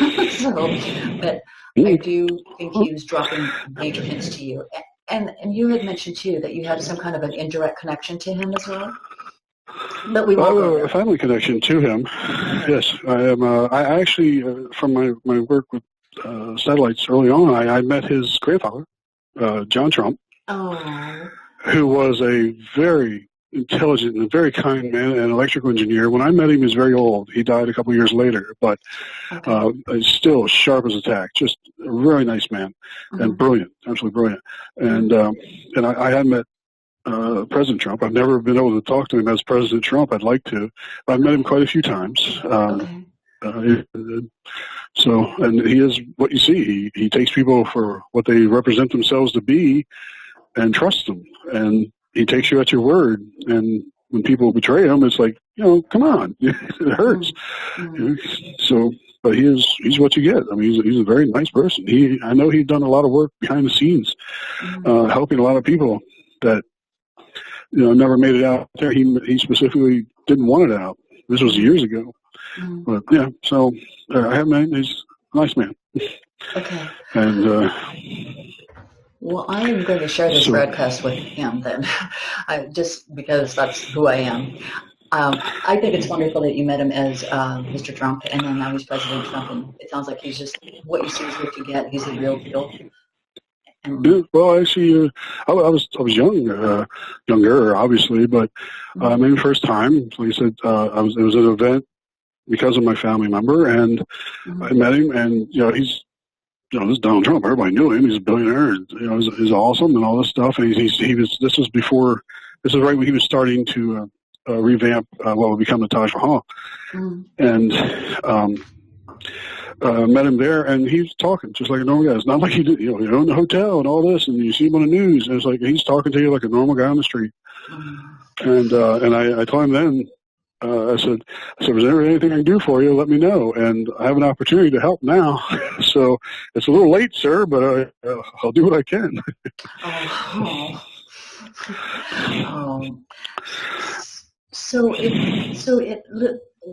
But I do think he was dropping major hints to you. And you had mentioned too that you have some kind of an indirect connection to him as well. But we won't go there. A family connection to him. Yes, I am. I actually, from my work with satellites early on, I met his grandfather, John Trump, who was a very intelligent and a very kind man, an electrical engineer. When I met him, he was very old. He died a couple of years later, but still sharp as a tack. Just a really nice man, and brilliant, absolutely brilliant. And I had met President Trump. I've never been able to talk to him as President Trump. I'd like to. I've met him quite a few times. And he is what you see. He takes people for what they represent themselves to be and trusts them. And he takes you at your word. And when people betray him, it's like, come on. It hurts. But he's what you get. I mean, he's a very nice person. I know he's done a lot of work behind the scenes, helping a lot of people that never made it out there. He specifically didn't want it out. This was years ago. But yeah, so I have met him. He's a nice man. Okay. And well, I am going to share this broadcast with him then, just because that's who I am. I think it's wonderful that you met him as Mr. Trump, and then now he's President Trump, and it sounds like he's just what you see is what you get. He's a real deal. Well, actually, I was younger, obviously, but maybe first time. Like I said, it was an event because of my family member, and I met him, and he's this is Donald Trump. Everybody knew him. He's a billionaire. He's awesome and all this stuff. And he was. This was before. This is right when he was starting to revamp what would become the Taj Mahal, and. Met him there, and he's talking just like a normal guy. It's not like he did, you're in the hotel and all this, and you see him on the news, and it's like he's talking to you like a normal guy on the street. And I told him then, I said, is there anything I can do for you? Let me know. And I have an opportunity to help now. So it's a little late, sir, but I'll do what I can. So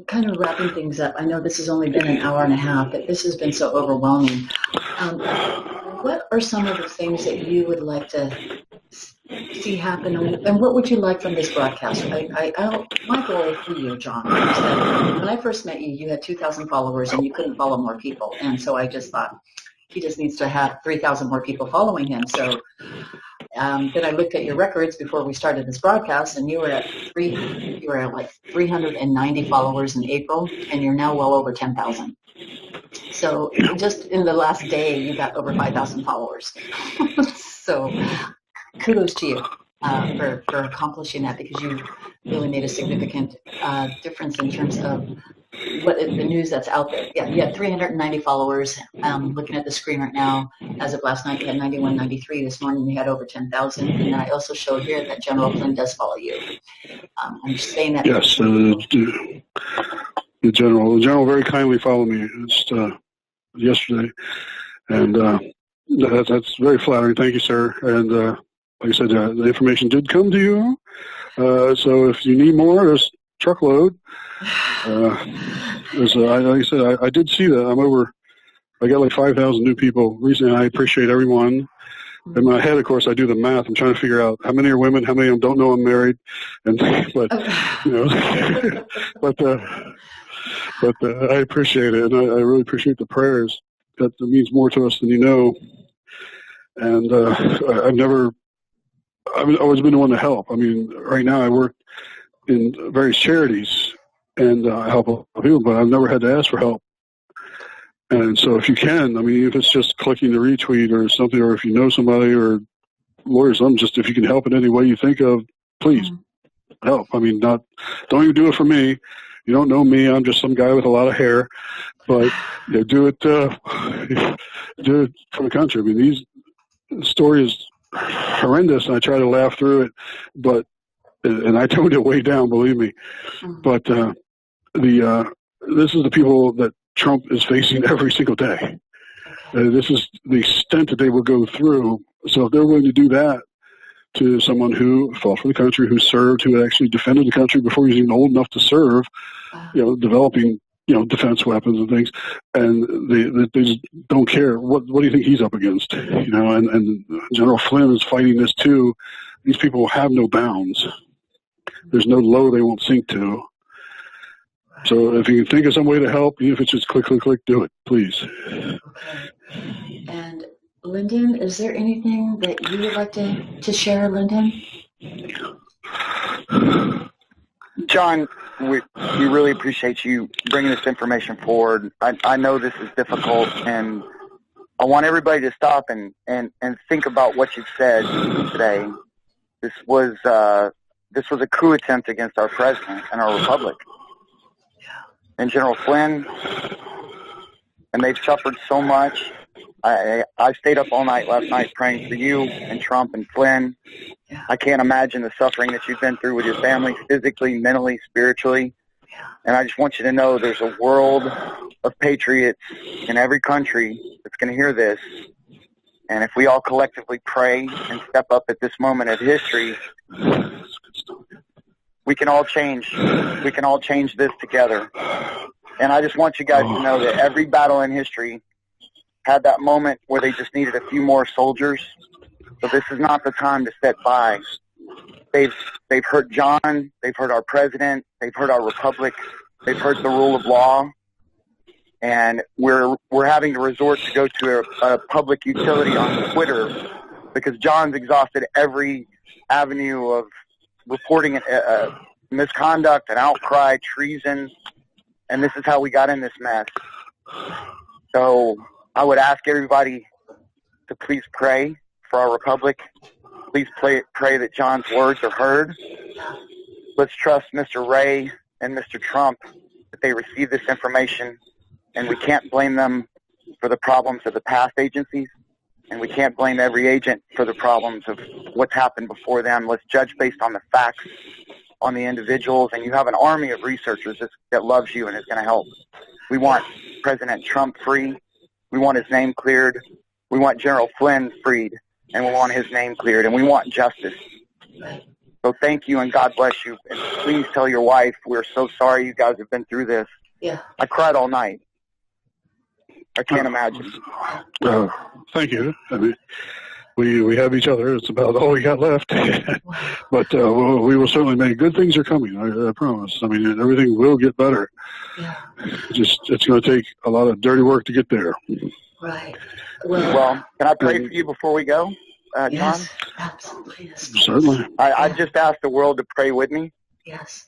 kind of wrapping things up, I know this has only been an hour and a half, but this has been so overwhelming. What are some of the things that you would like to see happen, and what would you like from this broadcast? My goal for you, John, is that when I first met you, you had 2,000 followers and you couldn't follow more people, and so I just thought he just needs to have 3,000 more people following him. So then I looked at your records before we started this broadcast, and you were at like 390 followers in April, and you're now well over 10,000. So just in the last day, you got over 5,000 followers. So kudos to you. for accomplishing that, because you really made a significant difference in terms of what the news that's out there. Yeah, you had 390 followers. Looking at the screen right now, as of last night, you had 9193. This morning, you had over 10,000. And then I also show here that General Flynn does follow you. I'm just saying that. Yes, the general very kindly followed me just yesterday, and that's very flattering. Thank you, sir. And like I said, the information did come to you. So if you need more, there's truckload. Like I said, I did see that. I got like 5,000 new people recently, and I appreciate everyone. In my head, of course, I do the math. I'm trying to figure out how many are women, how many of them don't know I'm married, and but I appreciate it, and I really appreciate the prayers. That means more to us than you know. And I've always been the one to help. I mean, right now I work in various charities, and I help people, but I've never had to ask for help. And so if you can, I mean, if it's just clicking the retweet or something, or if you know somebody or lawyers, just if you can help in any way you think of, please help. I mean, don't even do it for me. You don't know me. I'm just some guy with a lot of hair, but do it for the country. I mean, the story is horrendous, and I try to laugh through it, and I toned it way down, believe me. But this is the people that Trump is facing every single day. This is the extent that they will go through. So if they're willing to do that to someone who fought for the country, who served, who actually defended the country before he was even old enough to serve, developing, defense weapons and things, and they just don't care. What do you think he's up against? And General Flynn is fighting this too. These people have no bounds. There's no low they won't sink to. So if you can think of some way to help, even if it's just click, do it, please. Okay. And Lyndon, is there anything that you would like to share, Lyndon? John, we really appreciate you bringing this information forward. I know this is difficult, and I want everybody to stop and think about what you've said today. This was a coup attempt against our president and our republic. And General Flynn, and they've suffered so much. I stayed up all night last night praying for you and Trump and Flynn. I can't imagine the suffering that you've been through with your family, physically, mentally, spiritually. And I just want you to know there's a world of patriots in every country that's going to hear this. And if we all collectively pray and step up at this moment of history, we can all change. We can all change this together. And I just want you guys to know that every battle in history had that moment where they just needed a few more soldiers. So this is not the time to sit by. They've hurt John. They've hurt our president. They've hurt our republic. They've hurt the rule of law. And we're having to resort to go to a public utility on Twitter because John's exhausted every avenue of reporting misconduct and outcry, treason, and this is how we got in this mess. So I would ask everybody to please pray for our republic. Please pray that John's words are heard. Let's trust Mr. Ray and Mr. Trump that they receive this information, and we can't blame them for the problems of the past agencies. And we can't blame every agent for the problems of what's happened before them. Let's judge based on the facts, on the individuals, and you have an army of researchers that loves you and is going to help. We want President Trump free. We want his name cleared. We want General Flynn freed, and we want his name cleared, and we want justice. So thank you, and God bless you. And please tell your wife we're so sorry you guys have been through this. Yeah. I cried all night. I can't imagine. Thank you. I mean, we have each other. It's about all we got left. But we will certainly make good things are coming. I promise. I mean, everything will get better. Yeah. It's going to take a lot of dirty work to get there. Right. Well, can I pray for you before we go, John? Yes, absolutely. Yes. Certainly. I just asked the world to pray with me. Yes.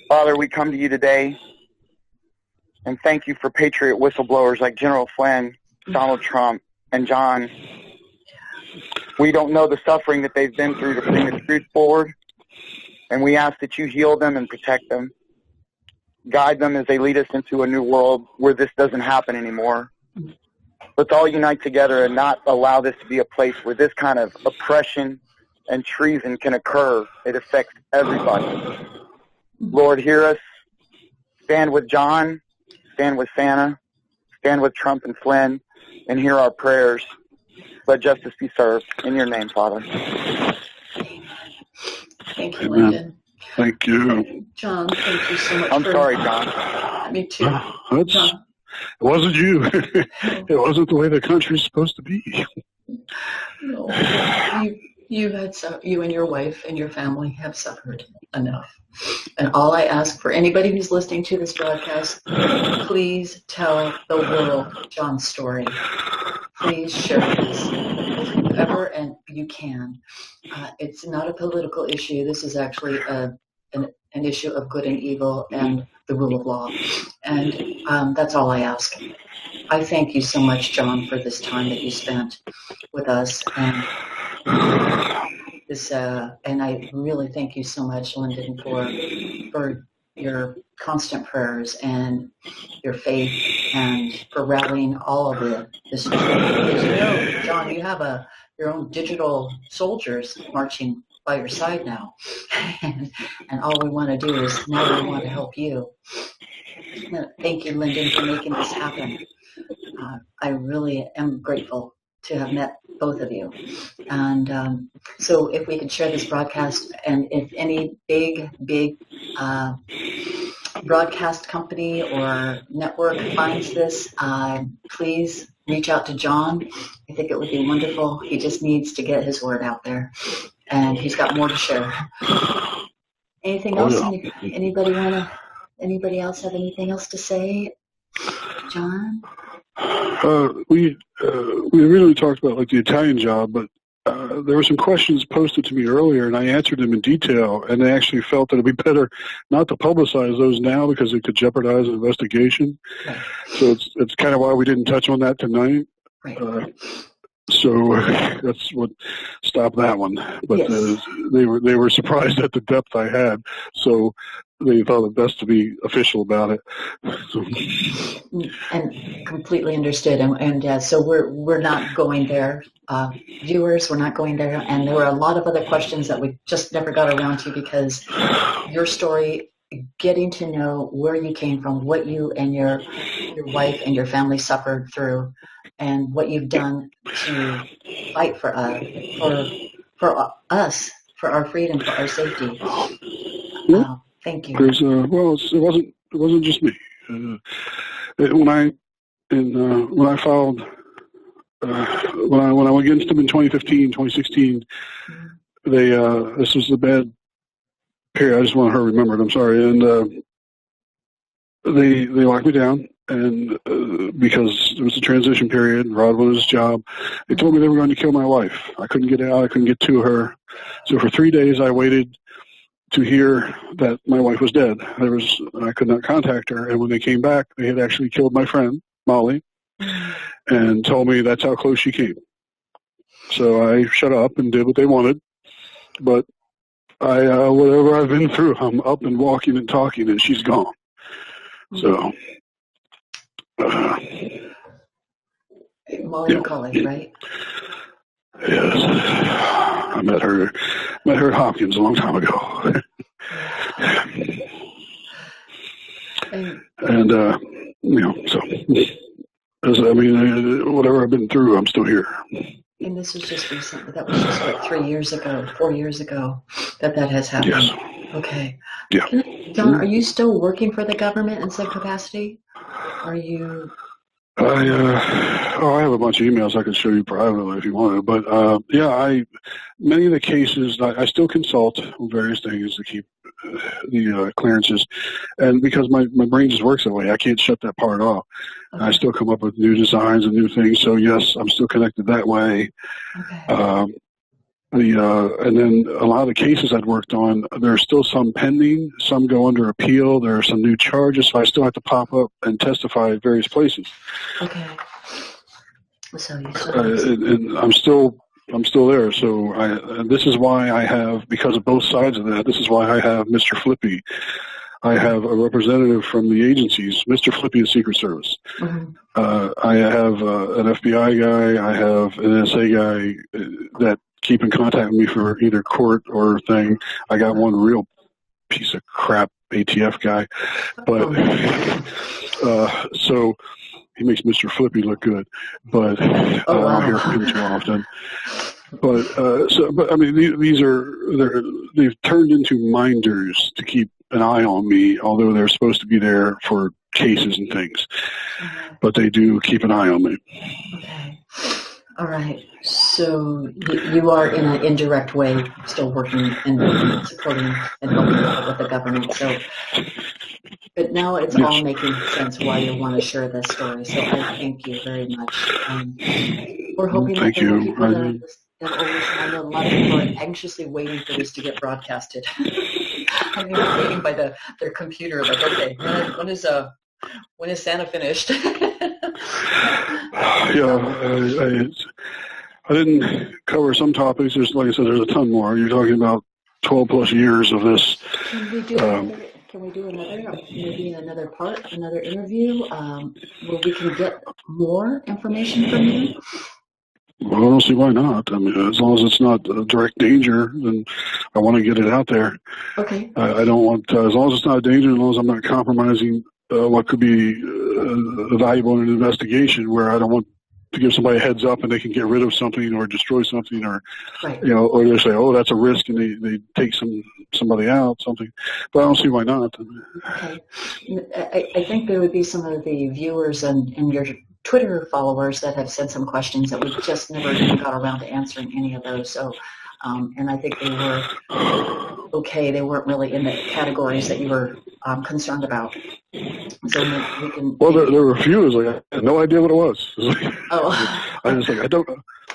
Father, we come to you today. And thank you for patriot whistleblowers like General Flynn, Donald Trump, and John. We don't know the suffering that they've been through to bring this truth forward, and we ask that you heal them and protect them. Guide them as they lead us into a new world where this doesn't happen anymore. Let's all unite together and not allow this to be a place where this kind of oppression and treason can occur. It affects everybody. Lord, hear us. Stand with John. Stand with Santa. Stand with Trump and Flynn. And hear our prayers. Let justice be served. In your name, Father. Thank you, Amen. Lyndon. Thank you. John, thank you so much. I'm sorry, John. Me too. It wasn't you. It wasn't the way the country's supposed to be. No, you and your wife and your family have suffered enough. And all I ask for anybody who's listening to this broadcast, please tell the world John's story. Please share this with whoever and you can. It's not a political issue. This is actually an issue of good and evil and the rule of law. And that's all I ask. I thank you so much, John, for this time that you spent with us. And I really thank you so much, Lyndon, for your constant prayers and your faith and for rallying all of this truth. Because you know, John, you have your own digital soldiers marching by your side now. And all we want to do is now we want to help you. Thank you, Lyndon, for making this happen. I really am grateful to have met both of you. And so if we could share this broadcast, and if any big broadcast company or network finds this, please reach out to John. I think it would be wonderful. He just needs to get his word out there, and he's got more to share. Anything else? Yeah. Anybody else have anything else to say? John? We really talked about like the Italian job, but there were some questions posted to me earlier, and I answered them in detail, and they actually felt that it'd be better not to publicize those now because it could jeopardize an investigation. Right. So it's kind of why we didn't touch on that tonight. Right. So that's what stopped that one. But Yes. They were surprised at the depth I had, so they thought it best to be official about it. So. And completely understood. And so we're not going there. Viewers, we're not going there. And there were a lot of other questions that we just never got around to because your story, getting to know where you came from, what you and your wife and your family suffered through, and what you've done to fight for us, for our freedom, for our safety. Thank you. There's it wasn't just me. When I filed when I went against them in 2015, 2016, this was the bad period. I just want her remembered. I'm sorry, and they locked me down, and because it was a transition period, Rod was his job. They told me they were going to kill my wife. I couldn't get out. I couldn't get to her. So for 3 days, I waited to hear that my wife was dead. I could not contact her, and when they came back, they had actually killed my friend Molly, and told me that's how close she came. So I shut up and did what they wanted, but whatever I've been through, I'm up and walking and talking, and she's gone. So, Molly McCauley, right? Yes, I met her at Hopkins a long time ago, and so whatever I've been through, I'm still here. And this was just recent. That was just like 4 years ago that has happened. Yes. Okay. Yeah. John, are you still working for the government in some capacity? Are you? I have a bunch of emails I could show you privately if you wanted, but many of the cases I still consult on various things to keep the clearances, and because my brain just works that way, I can't shut that part off. Okay. I still come up with new designs and new things, so yes, I'm still connected that way. Okay. And then a lot of the cases I'd worked on, there's still some pending, some go under appeal, there are some new charges, so I still have to pop up and testify at various places. Okay. So and I'm still I'm still there. So and this is why I have, because of both sides of that, this is why I have Mr. Flippy. I have a representative from the agencies. Mr. Flippy is Secret Service. Mm-hmm. I have an FBI guy. I have an NSA guy that keep in contact with me for either court or thing. I got one real piece of crap ATF guy, but so he makes Mr. Flippy look good. But I don't hear from him too often. But I mean, they've turned into minders to keep an eye on me, although they're supposed to be there for cases and things. But they do keep an eye on me. Okay. All right. So you are in an indirect way still working and supporting and helping out with the government. So, but now it's all making sense why you want to share this story. So I thank you very much. We're hoping that there are people that I know a lot of people are anxiously waiting for this to get broadcasted. I mean, they're waiting by their computer, like, okay, when is Santa finished? I didn't cover some topics. There's, like I said, there's a ton more. You're talking about 12 plus years of this. Can we do maybe another part, another interview, where we can get more information from you? Well, I don't see why not. I mean, as long as it's not a direct danger, then I want to get it out there. Okay. I don't want, as long as it's not a danger, as long as I'm not compromising what could be valuable in an investigation, where I don't want to give somebody a heads up and they can get rid of something or destroy something, or or they say, oh, that's a risk, and they take somebody out, something. But I don't see why not. Okay. I think there would be some of the viewers and your Twitter followers that have sent some questions that we just never even got around to answering any of those. So, and I think they were okay. They weren't really in the categories that you were concerned about. So we can. Well, there were a few. It was like, I had no idea what it was. It was like, I was like,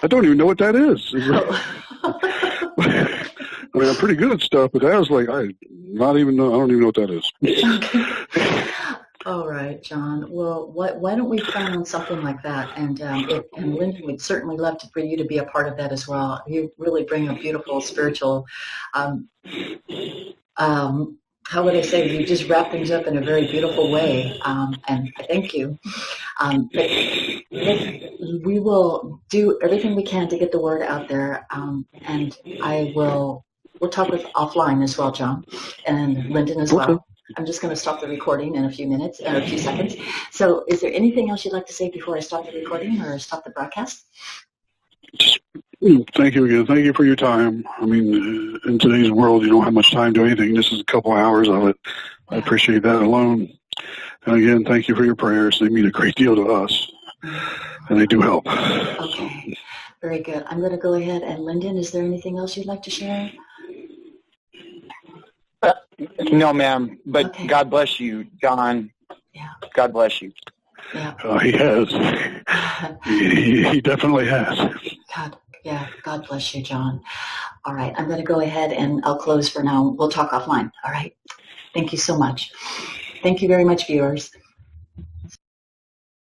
I don't even know what that is. I mean, I'm pretty good at stuff, but that was like, I don't even know what that is. Okay. All right, John. Well, why don't we plan on something like that? And Lyndon, we'd certainly love for you to be a part of that as well. You really bring a beautiful spiritual, how would I say, you just wrap things up in a very beautiful way, and I thank you. But we will do everything we can to get the word out there, and we'll talk with offline as well, John, and Lyndon as well. I'm just going to stop the recording in a few seconds. So is there anything else you'd like to say before I stop the recording or stop the broadcast? Thank you again. Thank you for your time. I mean, in today's world, you don't have much time to do anything. This is a couple hours of it. I appreciate that alone. And again, thank you for your prayers. They mean a great deal to us, and they do help. Okay. Very good. I'm going to go ahead. And Lyndon, is there anything else you'd like to share? No, ma'am, but okay. God bless you, John. Yeah. God bless you. Yeah. He has. He definitely has. God bless you, John. All right, I'm going to go ahead and I'll close for now. We'll talk offline. All right. Thank you so much. Thank you very much, viewers.